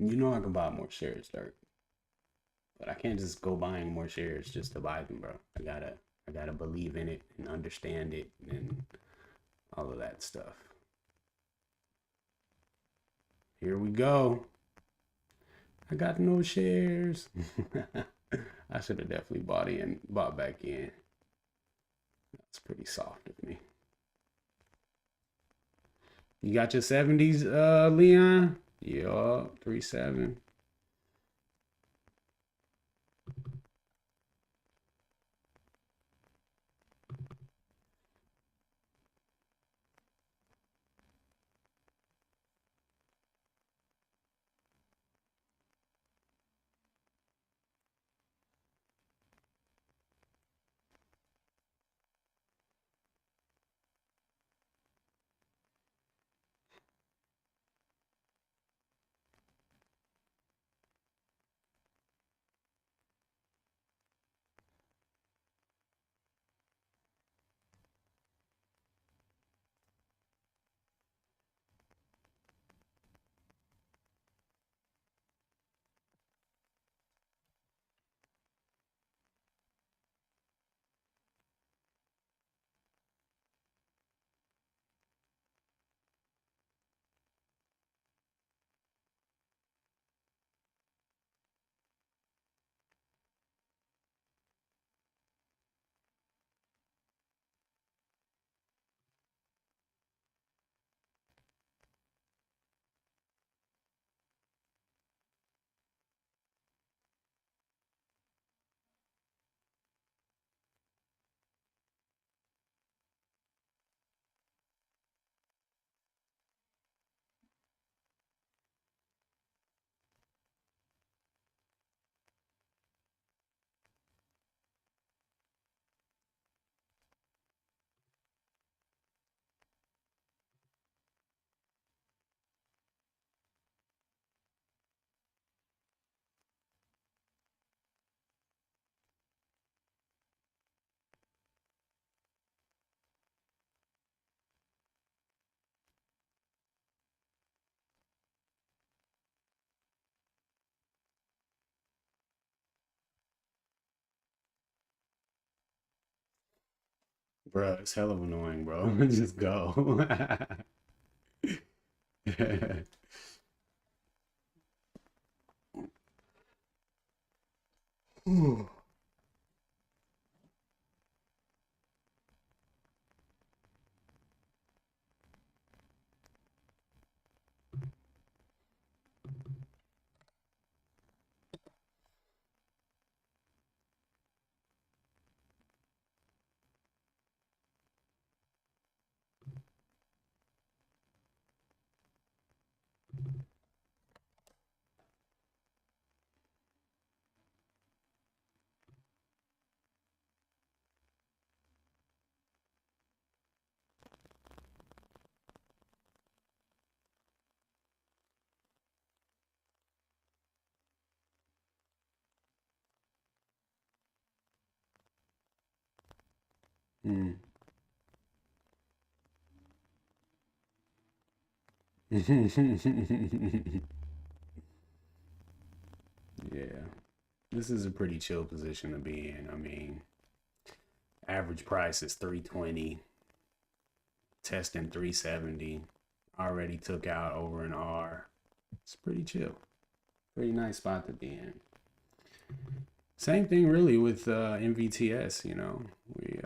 You know I can buy more shares, Dirk, but I can't just go buying more shares just to buy them, bro. I gotta believe in it and understand it and all of that stuff. Here we go. I got no shares. I should have definitely bought back in. That's pretty soft of me. You got your 70s, Leon? Yeah, 3-7. Bruh, it's hell of annoying, bro. Just go. Ooh. Mm. Yeah, this is a pretty chill position to be in. I mean, average price is 320, testing 370. Already took out over an R. It's pretty chill. Pretty nice spot to be in. Same thing really with MVTS, you know. We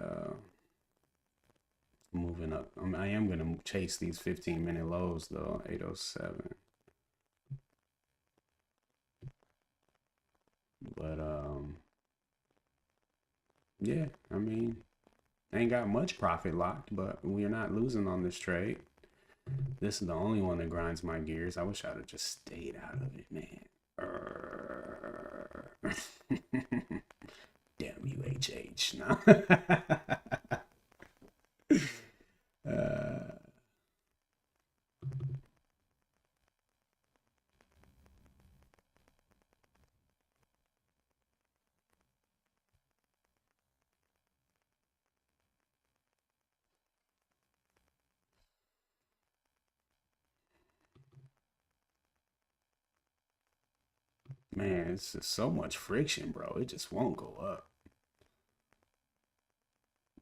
moving up. I am gonna chase these 15-minute lows though, 807. But yeah, I mean, ain't got much profit locked, but we're not losing on this trade. This is the only one that grinds my gears. I wish I'd have just stayed out of it, man. Damn you, HH. No. uh, man, it's just so much friction, bro. It just won't go up.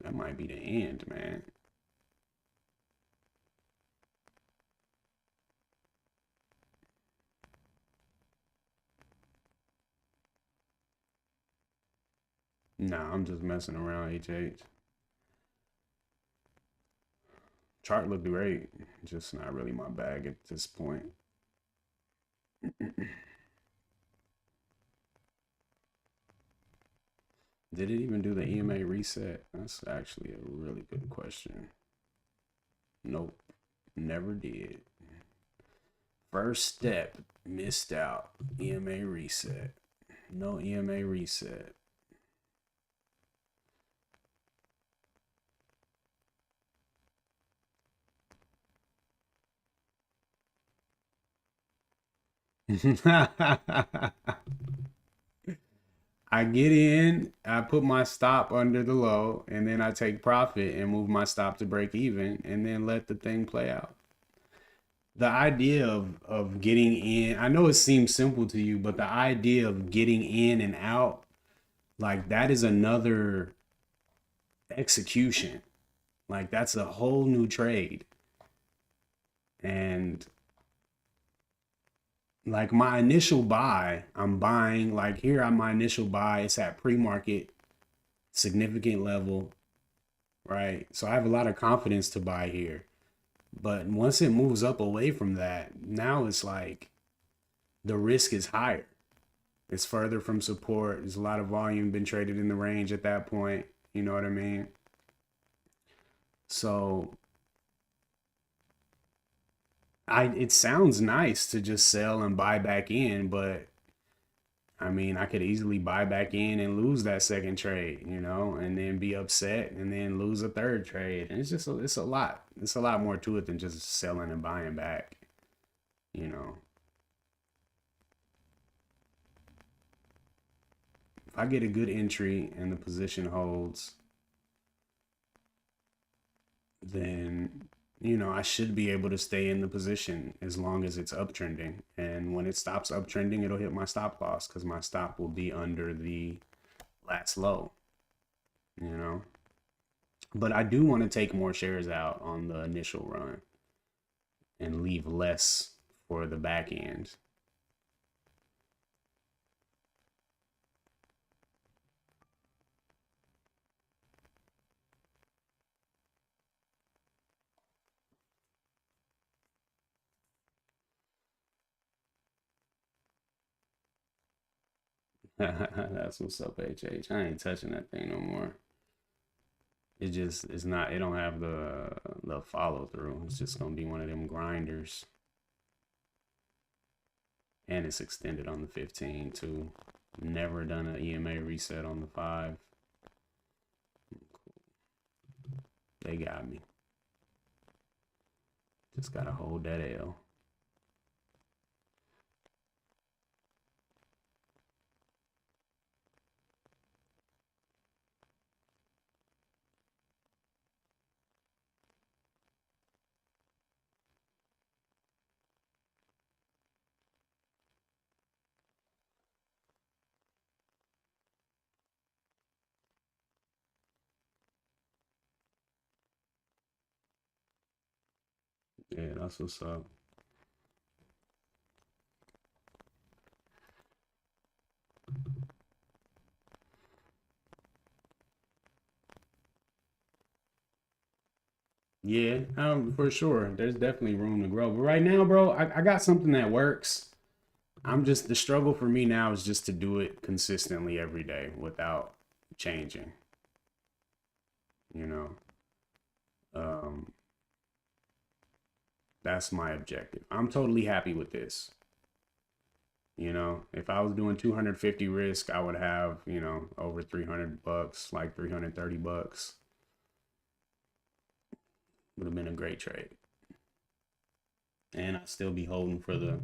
That might be the end, man. Nah, I'm just messing around, HH. Chart looked great. Just not really my bag at this point. Did it even do the EMA reset? That's actually a really good question. Nope, never did. First step, missed out. EMA reset. No EMA reset. I get in, I put my stop under the low, and then I take profit and move my stop to break even, and then let the thing play out. The idea of getting in, I know it seems simple to you, but the idea of getting in and out, like that is another execution. Like that's a whole new trade. And like my initial buy, I'm buying like here on my initial buy, it's at pre-market significant level, right? So I have a lot of confidence to buy here. But once it moves up away from that, now it's like the risk is higher. It's further from support. There's a lot of volume been traded in the range at that point. You know what I mean? So it sounds nice to just sell and buy back in, but I mean, I could easily buy back in and lose that second trade, you know, and then be upset and then lose a third trade. And it's just it's a lot. It's a lot more to it than just selling and buying back, you know. If I get a good entry and the position holds, then you know, I should be able to stay in the position as long as it's uptrending. And when it stops uptrending, it'll hit my stop loss because my stop will be under the last low, you know? But I do want to take more shares out on the initial run and leave less for the back end. That's what's up, HH. I ain't touching that thing no more. It's not, it don't have the follow through. It's just gonna be one of them grinders. And it's extended on the 15 too. Never done an EMA reset on the 5. They got me. Just gotta hold that L. Yeah, that's what's up. Yeah, for sure. There's definitely room to grow. But right now, bro, I got something that works. I'm just, the struggle for me now is just to do it consistently every day without changing, you know. Um, that's my objective. I'm totally happy with this. You know, if I was doing 250 risk, I would have, you know, over $300, like $330. Would have been a great trade. And I'd still be holding for the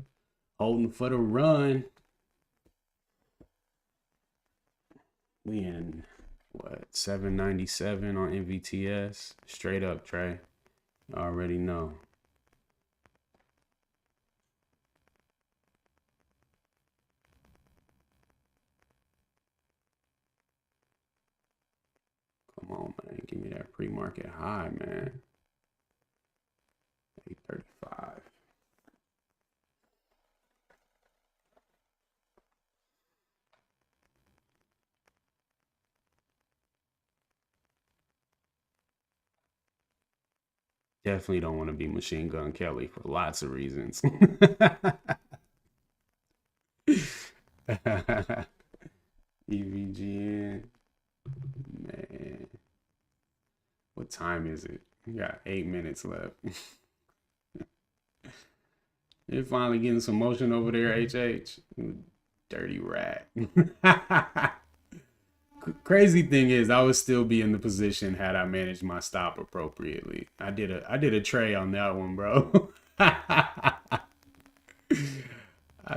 run. We in what, 797 on MVTS? Straight up, Trey. I already know. Come on, man. Give me that pre-market high, man. 835. Definitely don't want to be Machine Gun Kelly for lots of reasons. EVGN. Man. What time is it? We got 8 minutes left. You're finally getting some motion over there, HH. Dirty rat. Crazy thing is, I would still be in the position had I managed my stop appropriately. I did a tray on that one, bro. I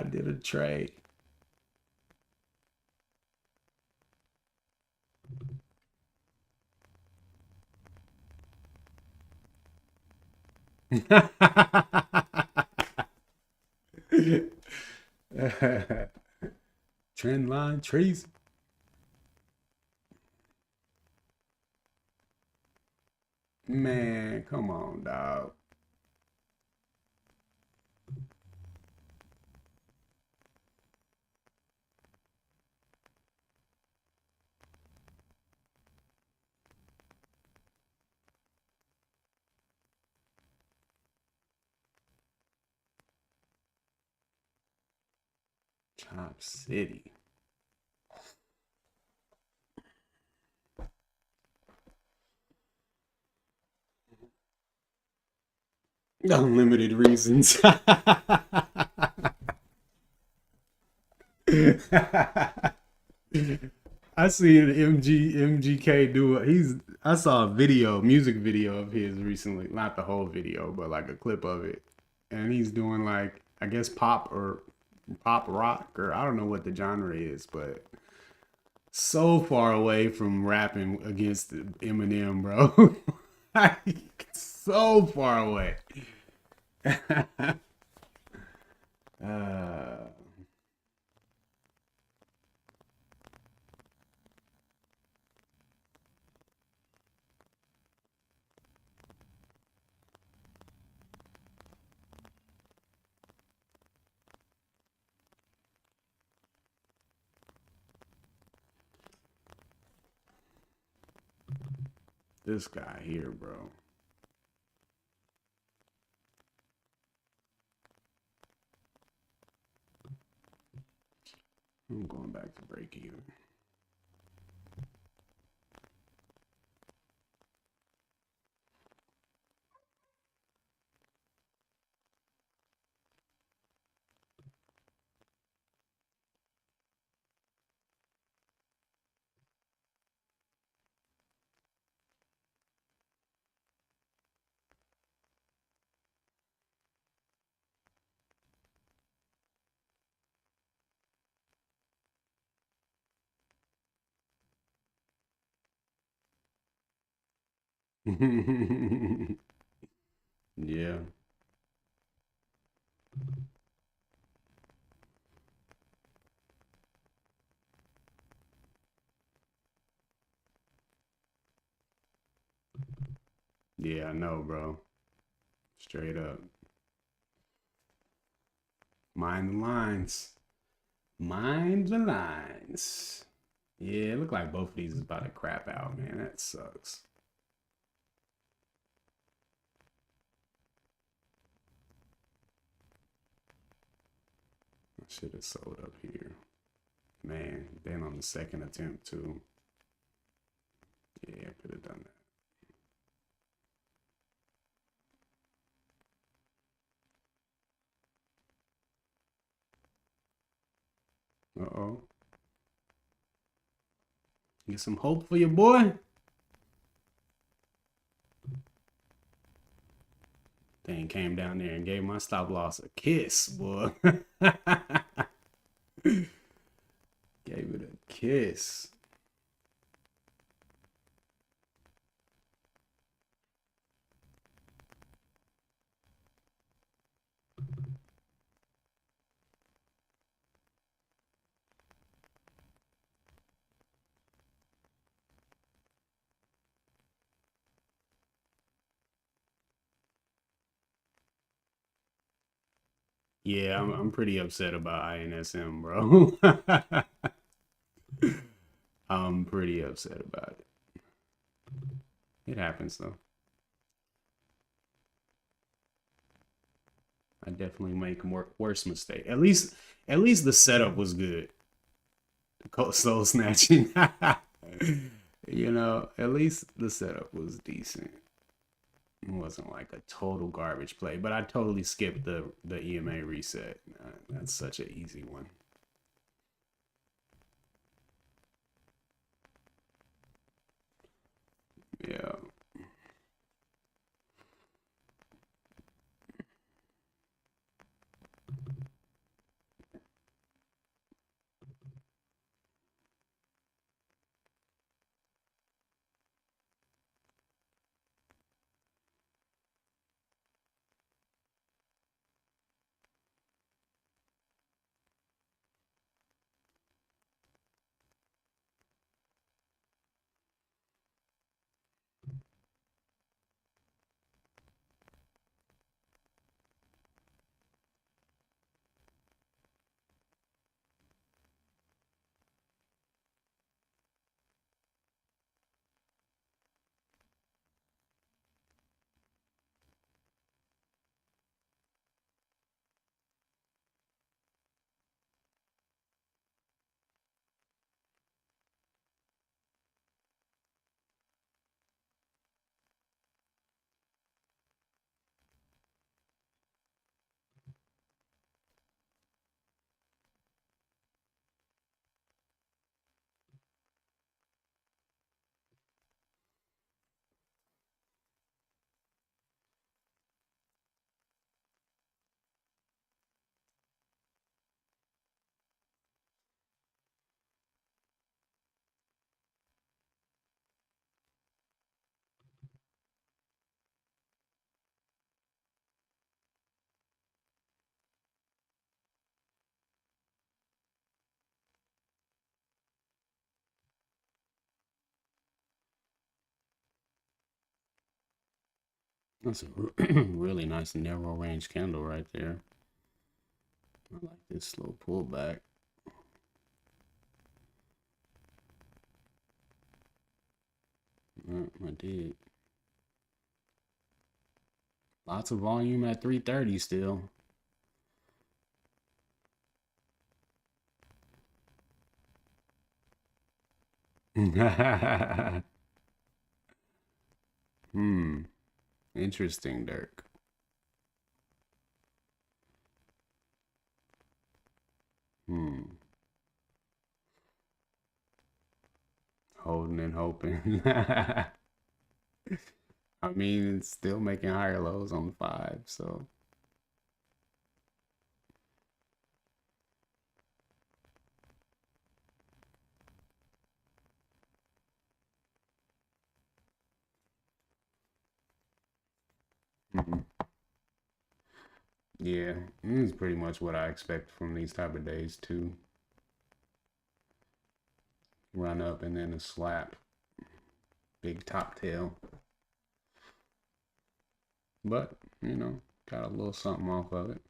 did a tray. Trend line trees. Man, come on, dog. Chop City. Unlimited reasons. I seen MGK do it. I saw a music video of his recently, not the whole video, but like a clip of it. And he's doing like, I guess pop or pop rock, or I don't know what the genre is, but so far away from rapping against Eminem, bro. Like, so far away. uh This guy here, bro. I'm going back to break even. Yeah. Yeah, I know, bro. Straight up. Mind the lines. Mind the lines. Yeah, it looked like both of these is about to crap out, man. That sucks. I should have sold up here. Man, then on the second attempt, too. Yeah, I could have done that. Uh-oh. Get some hope for your boy. Thing came down there and gave my stop loss a kiss, boy. Gave it a kiss. Yeah, I'm pretty upset about INSM, bro. I'm pretty upset about it. It happens though. I definitely make more worse mistake. At least the setup was good. The soul snatching. You know, at least the setup was decent. It wasn't like a total garbage play, but I totally skipped the EMA reset. That's such an easy one. Yeah. That's a really nice narrow range candle right there. I like this slow pullback. I did. Lots of volume at 330 still. Interesting, Dirk. Holding and hoping. I mean, it's still making higher lows on the 5, so. Yeah, it's pretty much what I expect from these type of days too. Run up and then a slap. Big top tail. But, got a little something off of it.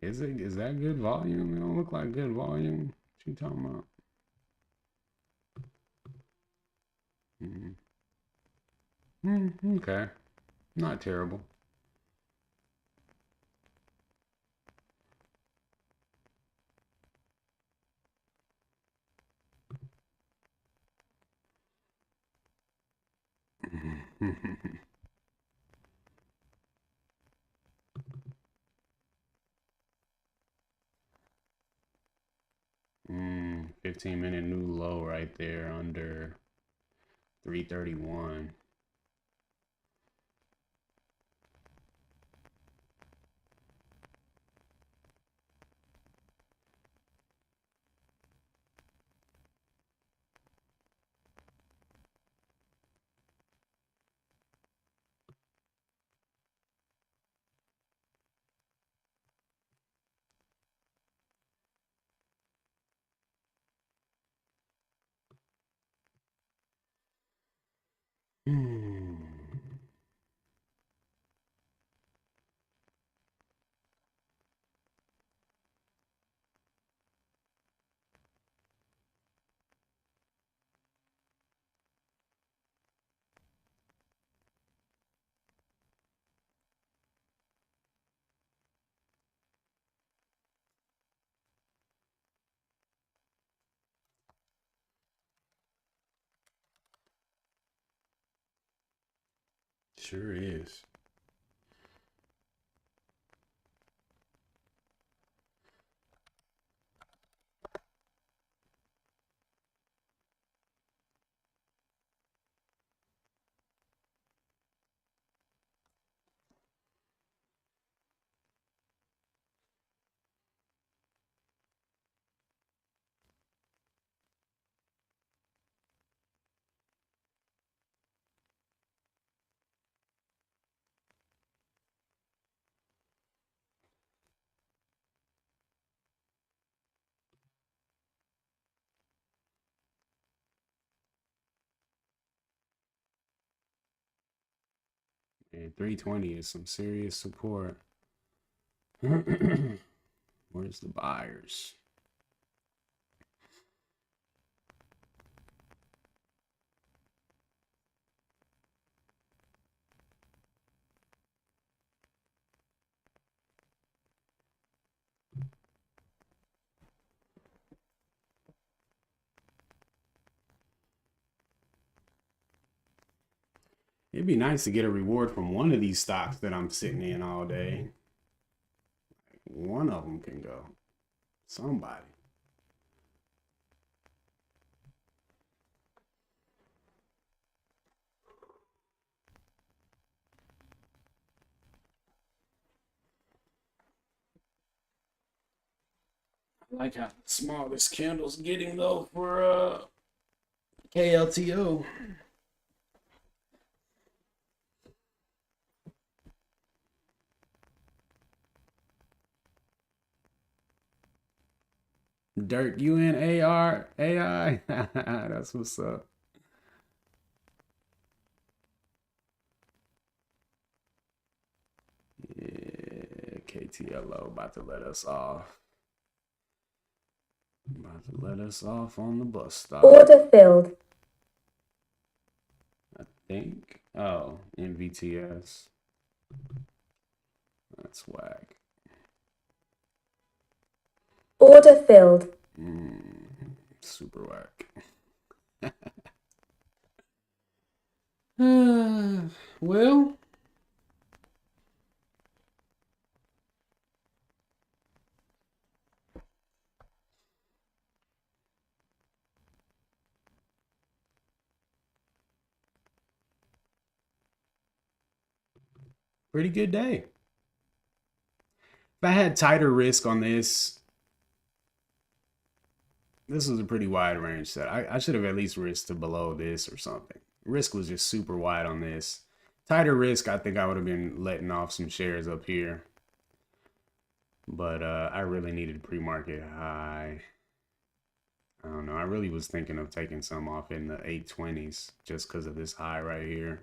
Is that good volume? It don't look like good volume. What you talking about? Okay. Not terrible. Mm, 15-minute new low right there under 331. Hmm. Sure is. And 320 is some serious support. Where's the buyers? It'd be nice to get a reward from one of these stocks that I'm sitting in all day. One of them can go. Somebody. I like how small this candle's getting though for KLTO. Dirk UNAR AI. That's what's up. Yeah, KTLO about to let us off. About to let us off on the bus stop. Order filled. I think. Oh, NVTS. That's whack. Order filled. Super whack. Well, pretty good day. If I had tighter risk on this was a pretty wide range set. I should have at least risked to below this or something. Risk was just super wide on this. Tighter risk, I think I would have been letting off some shares up here. But I really needed pre-market high. I don't know. I really was thinking of taking some off in the 820s just because of this high right here.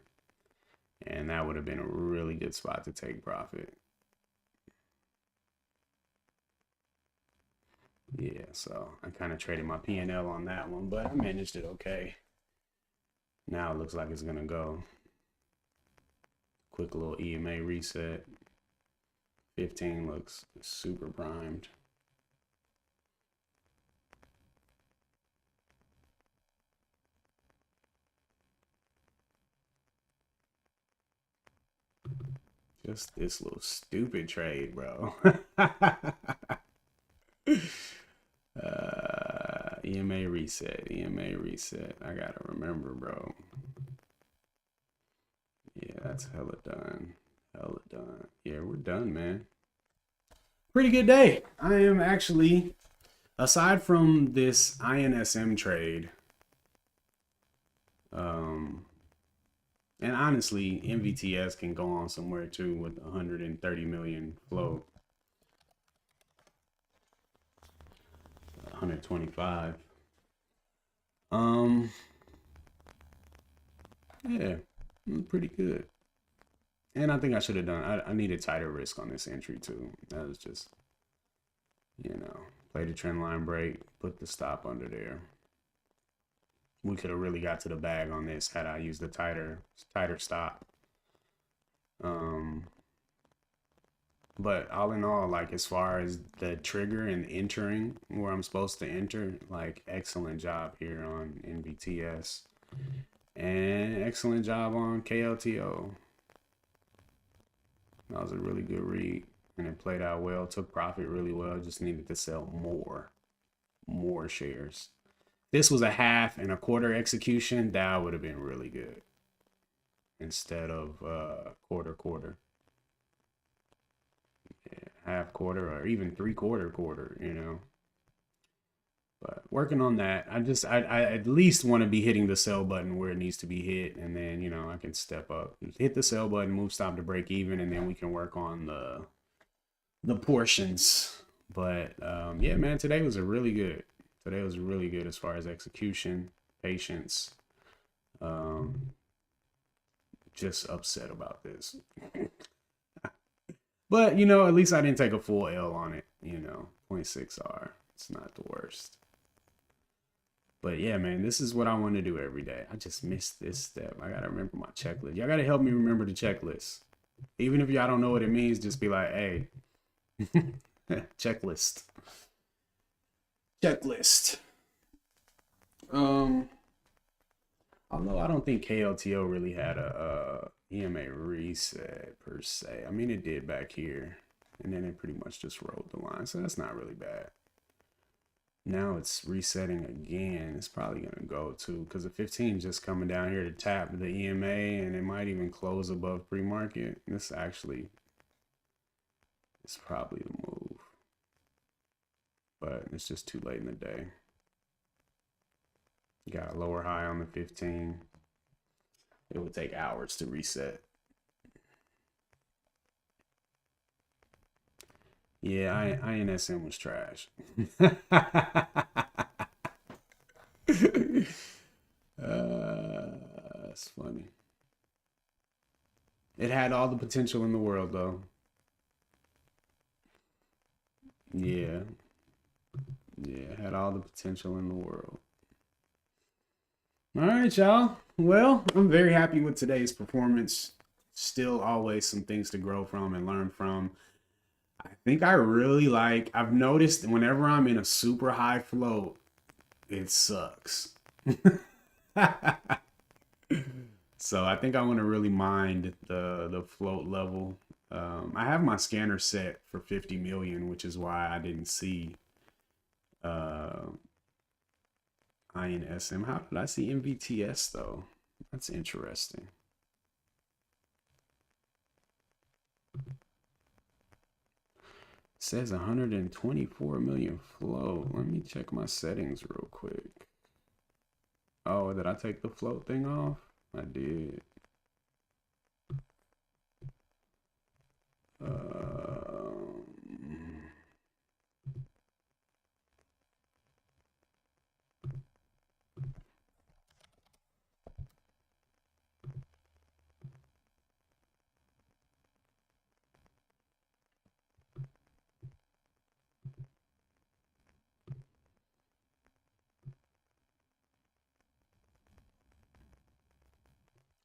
And that would have been a really good spot to take profit. Yeah, so I kind of traded my P&L on that one, but I managed it okay. Now it looks like it's going to go. Quick little EMA reset. 15 looks super primed. Just this little stupid trade, bro. EMA reset, EMA reset. I gotta remember, bro. Yeah, that's hella done. Hella done. Yeah, we're done, man. Pretty good day. I am actually, aside from this INSM trade, and honestly, MVTS can go on somewhere too with 130 million float. 125. Yeah, pretty good. And I think I should have done, I needed tighter risk on this entry too. That was just, play the trend line break, put the stop under there. We could have really got to the bag on this had I used the tighter stop. But all in all, like as far as the trigger and entering where I'm supposed to enter, like excellent job here on NVTS and excellent job on KLTO. That was a really good read and it played out well, took profit really well, just needed to sell more shares. This was a half and a quarter execution, that would have been really good instead of quarter. Yeah, half quarter or even 3/4 you know. But working on that, I at least want to be hitting the sell button where it needs to be hit, and then I can step up, hit the sell button, move stop to break even, and then we can work on the portions. But yeah, man, today was really good. Today was really good as far as execution, patience. Just upset about this. But, at least I didn't take a full L on it, 0.6R. It's not the worst. But yeah, man, this is what I want to do every day. I just missed this step. I got to remember my checklist. Y'all got to help me remember the checklist. Even if y'all don't know what it means, just be like, hey, checklist. Although I don't think KLTO really had a EMA reset per se. I mean, it did back here, and then it pretty much just rolled the line, so that's not really bad. Now it's resetting again. It's probably gonna go too, because the 15 just coming down here to tap the EMA, and it might even close above pre-market. This actually is probably the move, but it's just too late in the day. Got a lower high on the 15. It would take hours to reset. Yeah, INSM was trash. That's funny. It had all the potential in the world, though. Yeah, yeah, it had all the potential in the world. All right, y'all. Well, I'm very happy with today's performance. Still always some things to grow from and learn from. I think I really like, I've noticed whenever I'm in a super high float, it sucks. So I think I want to really mind the float level. I have my scanner set for 50 million, which is why I didn't see uh, INSM. How did I see MVTS though? That's interesting. It says 124 million float. Let me check my settings real quick. Oh, did I take the float thing off? I did. Um,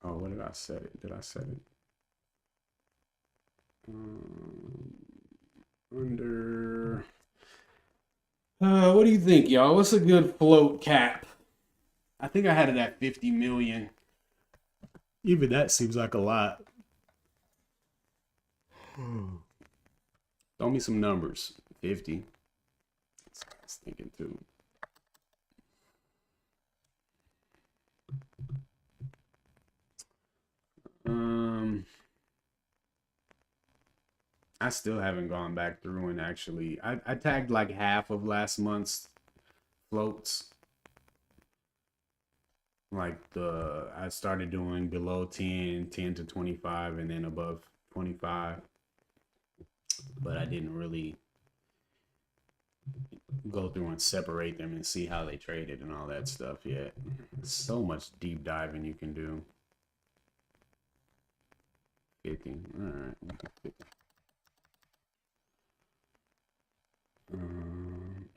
oh, what did I set it? Did I set it? Under. What do you think, y'all? What's a good float cap? I think I had it at 50 million. Even that seems like a lot. Throw me some numbers. 50. I was thinking too. I still haven't gone back through and actually I tagged like half of last month's floats. Like I started doing below 10, 10 to 25, and then above 25. But I didn't really go through and separate them and see how they traded and all that stuff yet. So much deep diving you can do. 50. All right. 50.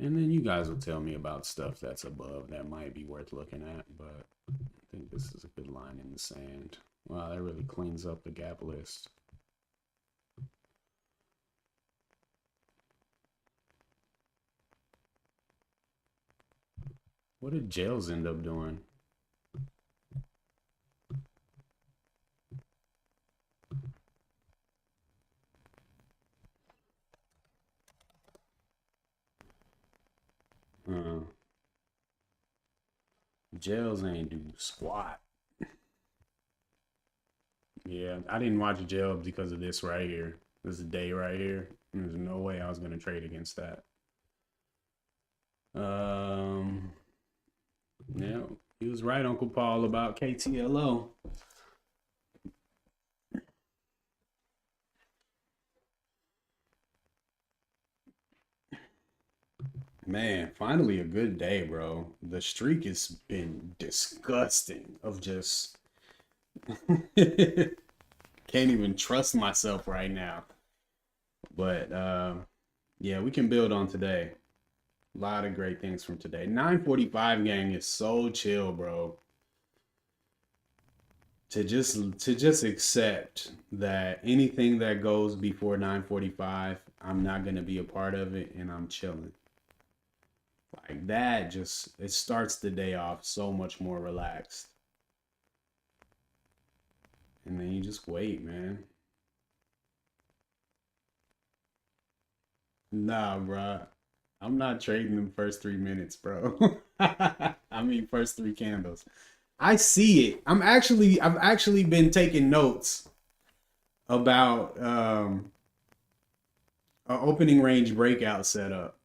And then you guys will tell me about stuff that's above that might be worth looking at, but I think this is a good line in the sand. Wow, that really cleans up the gap list. What did jails end up doing? Jails ain't do squat. Yeah, I didn't watch jail because of this right here. This day right here. There's no way I was gonna trade against that. Yeah, he was right, Uncle Paul, about KTLO. Man, finally a good day, bro. The streak has been disgusting of just can't even trust myself right now. But yeah, we can build on today. A lot of great things from today. 9:45 gang is so chill, bro. To just accept that anything that goes before 9:45, I'm not gonna be a part of it, and I'm chilling. Like that, just it starts the day off so much more relaxed. And then you just wait, man. Nah, bro. I'm not trading them first 3 minutes, bro. I mean, first three candles. I see it. I've actually been taking notes about an opening range breakout setup.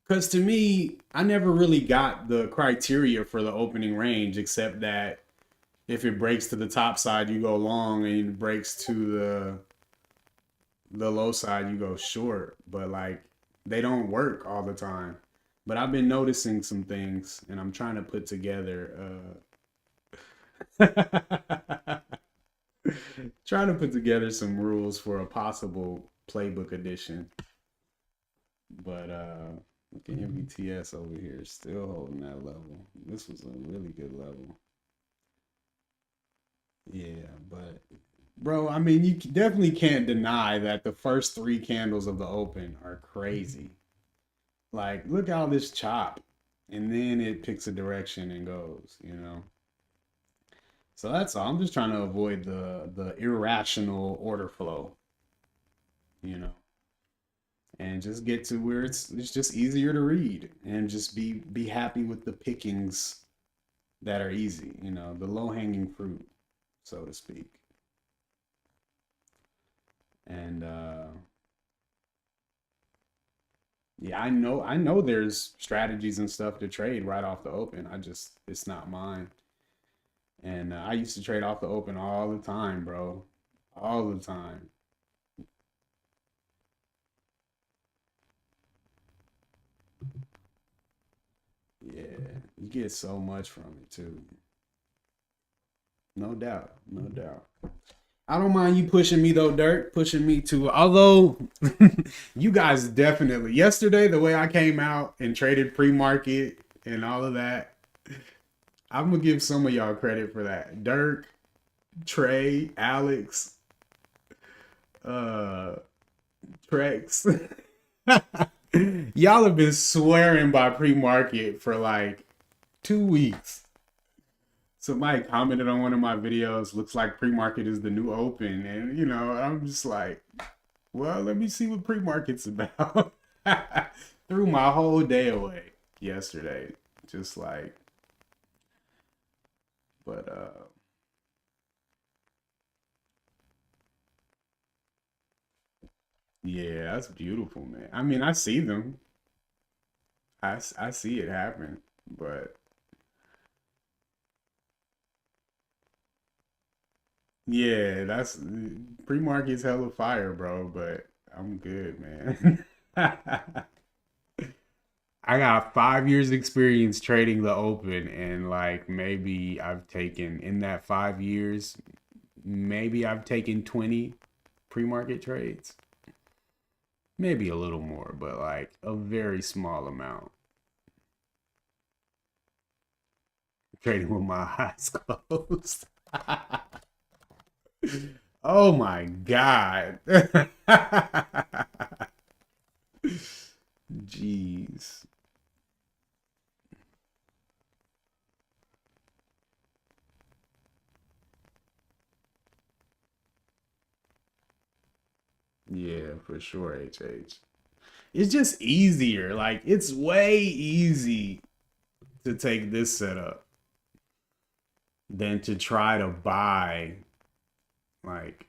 Because to me, I never really got the criteria for the opening range, except that if it breaks to the top side, you go long, and it breaks to the low side, you go short, but like they don't work all the time. But I've been noticing some things, and I'm trying to put together trying to put together some rules for a possible playbook edition. But look at MVTS over here, still holding that level. This was a really good level. Yeah, but bro, I mean, you definitely can't deny that the first three candles of the open are crazy. Like, look how this chop, and then it picks a direction and goes, you know. So that's all. I'm just trying to avoid the irrational order flow, you know, and just get to where it's just easier to read and just be happy with the pickings that are easy, you know, the low hanging fruit, so to speak. And yeah, I know there's strategies and stuff to trade right off the open. I just it's not mine. And I used to trade off the open all the time, bro. All the time. Yeah, you get so much from it too. No doubt. No doubt. I don't mind you pushing me though, Dirk, pushing me to although you guys definitely yesterday the way I came out and traded pre-market and all of that, I'm gonna give some of y'all credit for that. Dirk, Trey, Alex, uh Trex. Y'all have been swearing by pre-market for like 2 weeks. Somebody commented on one of my videos, looks like pre-market is the new open. And you know, I'm just like, well, let me see what pre-market's about. Threw my whole day away yesterday. Just like, but yeah, that's beautiful, man. I mean, I see them. I see it happen, but yeah, that's pre-market's hella fire, bro, but I'm good, man. I got 5 years experience trading the open, and like maybe I've taken in that 5 years, maybe I've taken 20 pre-market trades. Maybe a little more, but like a very small amount. Trading with my eyes closed. Oh my god. Jeez. Yeah, for sure, HH. It's just easier. Like it's way easy to take this setup than to try to buy like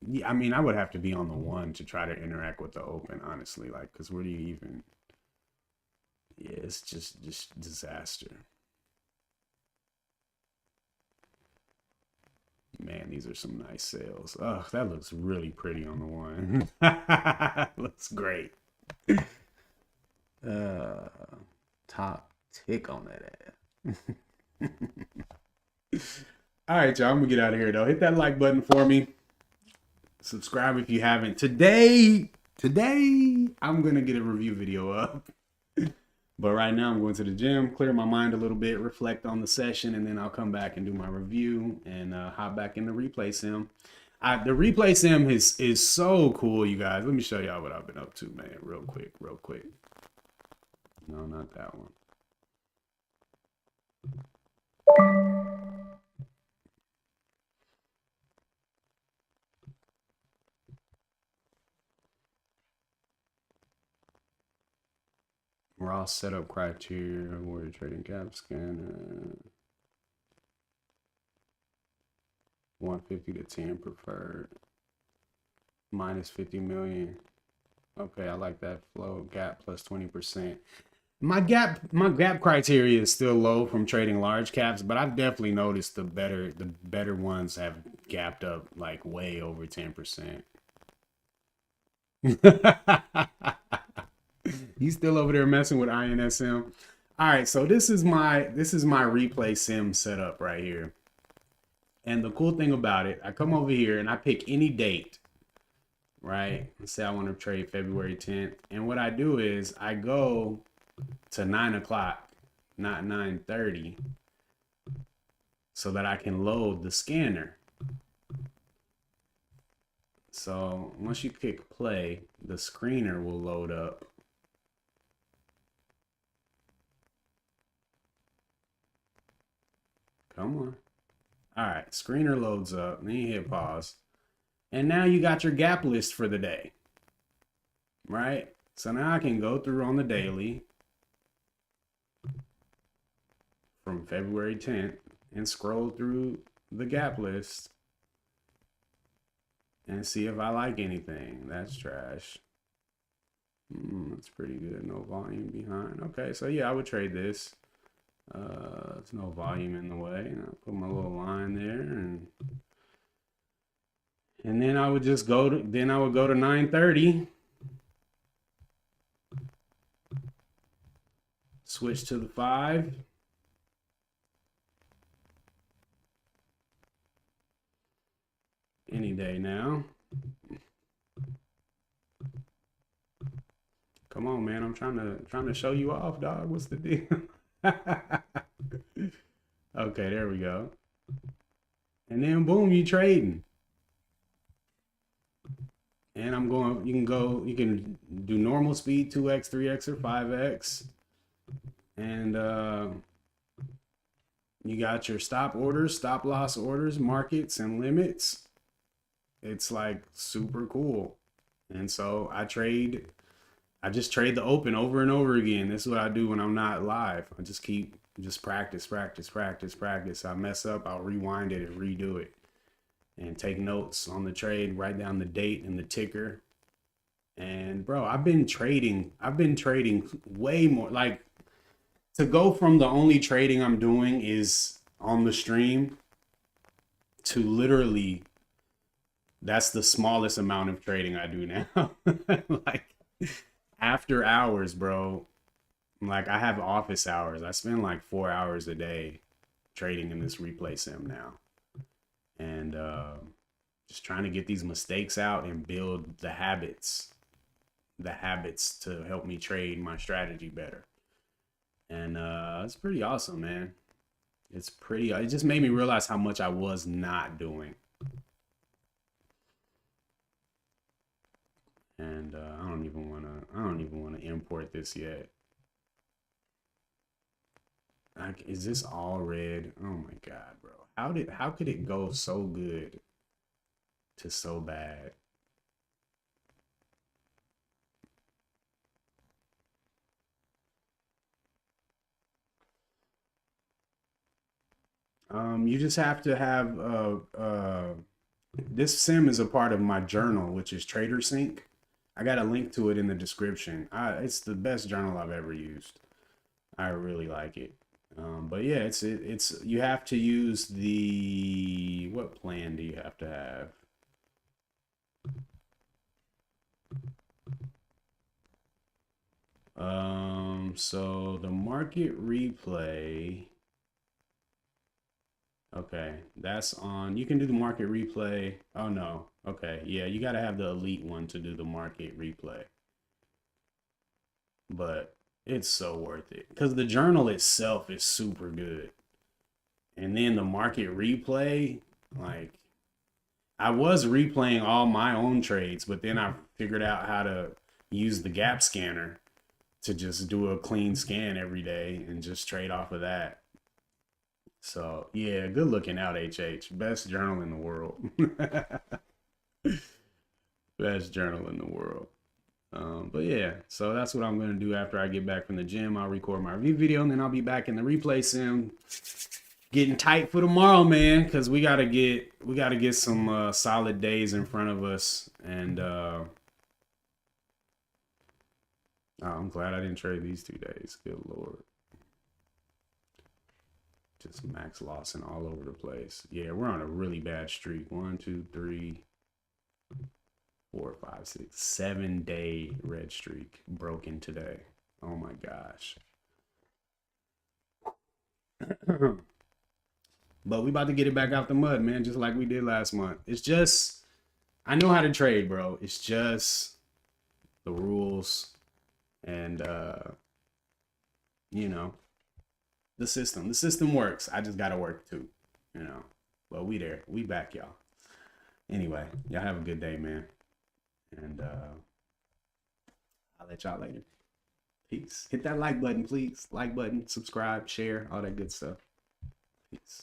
yeah, I mean I would have to be on the one to try to interact with the open, honestly. Like, cause where do you even yeah, it's just disaster. Man, these are some nice sales. Oh, that looks really pretty on the one. Looks great. Uh, top tick on that ass. All right, y'all. I'm gonna get out of here though. Hit that like button for me. Subscribe if you haven't. Today, I'm gonna get a review video up. But right now, I'm going to the gym, clear my mind a little bit, reflect on the session, and then I'll come back and do my review and hop back in the replay sim. The replay sim is so cool, you guys. Let me show y'all what I've been up to, man, real quick, real quick. No, not that one. Raw setup criteria, warrior trading cap scanner, 150 to 10 preferred, minus 50 million. Okay, I like that flow gap plus 20%. My gap criteria is still low from trading large caps, but I've definitely noticed the better ones have gapped up like way over 10%. He's still over there messing with INSM. All right, so this is my replay sim setup right here. And the cool thing about it, I come over here and I pick any date, right? Let's say I want to trade February 10th. And what I do is I go to 9 o'clock, not 9:30, so that I can load the scanner. So once you click play, the screener will load up. Come on. All right, screener loads up. Then you hit pause. And now you got your gap list for the day, right? So now I can go through on the daily from February 10th and scroll through the gap list and see if I like anything. That's trash. That's pretty good. No volume behind. Okay, so yeah, I would trade this. There's no volume in the way. And I'll put my little line there, and then I would just go to 9:30. Switch to the 5. Any day now. Come on, man. I'm trying to show you off, dog. What's the deal? Okay, there we go. And then boom, you trading. And you can do normal speed, 2x, 3x, or 5x. And you got your stop orders, stop loss orders, markets, and limits. It's like super cool. And so I just trade the open over and over again. This is what I do when I'm not live. I just practice. I mess up, I'll rewind it and redo it. And take notes on the trade, write down the date and the ticker. And bro, I've been trading way more. Like, to go from the only trading I'm doing is on the stream to literally that's the smallest amount of trading I do now. Like, after hours, bro, like I have office hours. I spend like 4 hours a day trading in this replay sim now. And just trying to get these mistakes out and build the habits to help me trade my strategy better. And it's pretty awesome, man. It just made me realize how much I was not doing. And I don't even want to import this yet. Is this all red? Oh my god, bro. How could it go so good to so bad? You just have to have this sim is a part of my journal, which is TraderSync. I got a link to it in the description. It's the best journal I've ever used. I really like it. But yeah, it's you have to use what plan do you have to have? So the market replay. Okay, that's on. You can do the market replay. Oh no. Okay, yeah, you got to have the elite one to do the market replay. But it's so worth it because the journal itself is super good. And then the market replay, like, I was replaying all my own trades, but then I figured out how to use the gap scanner to just do a clean scan every day and just trade off of that. So yeah, good looking out, HH. Best journal in the world. Best journal in the world. But yeah, so that's what I'm gonna do after I get back from the gym. I'll record my review video and then I'll be back in the replay sim, getting tight for tomorrow, man. Cause we gotta get some solid days in front of us, and Oh, I'm glad I didn't trade these 2 days. Good Lord. Just max lossing all over the place. Yeah, we're on a really bad streak. 1, 2, 3, 4, 5, 6, 7-day red streak broken today. Oh my gosh. But we about to get it back out the mud, man, just like we did last month. It's just, I know how to trade, bro. It's just the rules and you know, the system. The system works. I just gotta work too, you know. But we there. We back, y'all. Anyway, y'all have a good day, man. And I'll let y'all later. Peace. Hit that like button, please. Like button, subscribe, share, all that good stuff. Peace.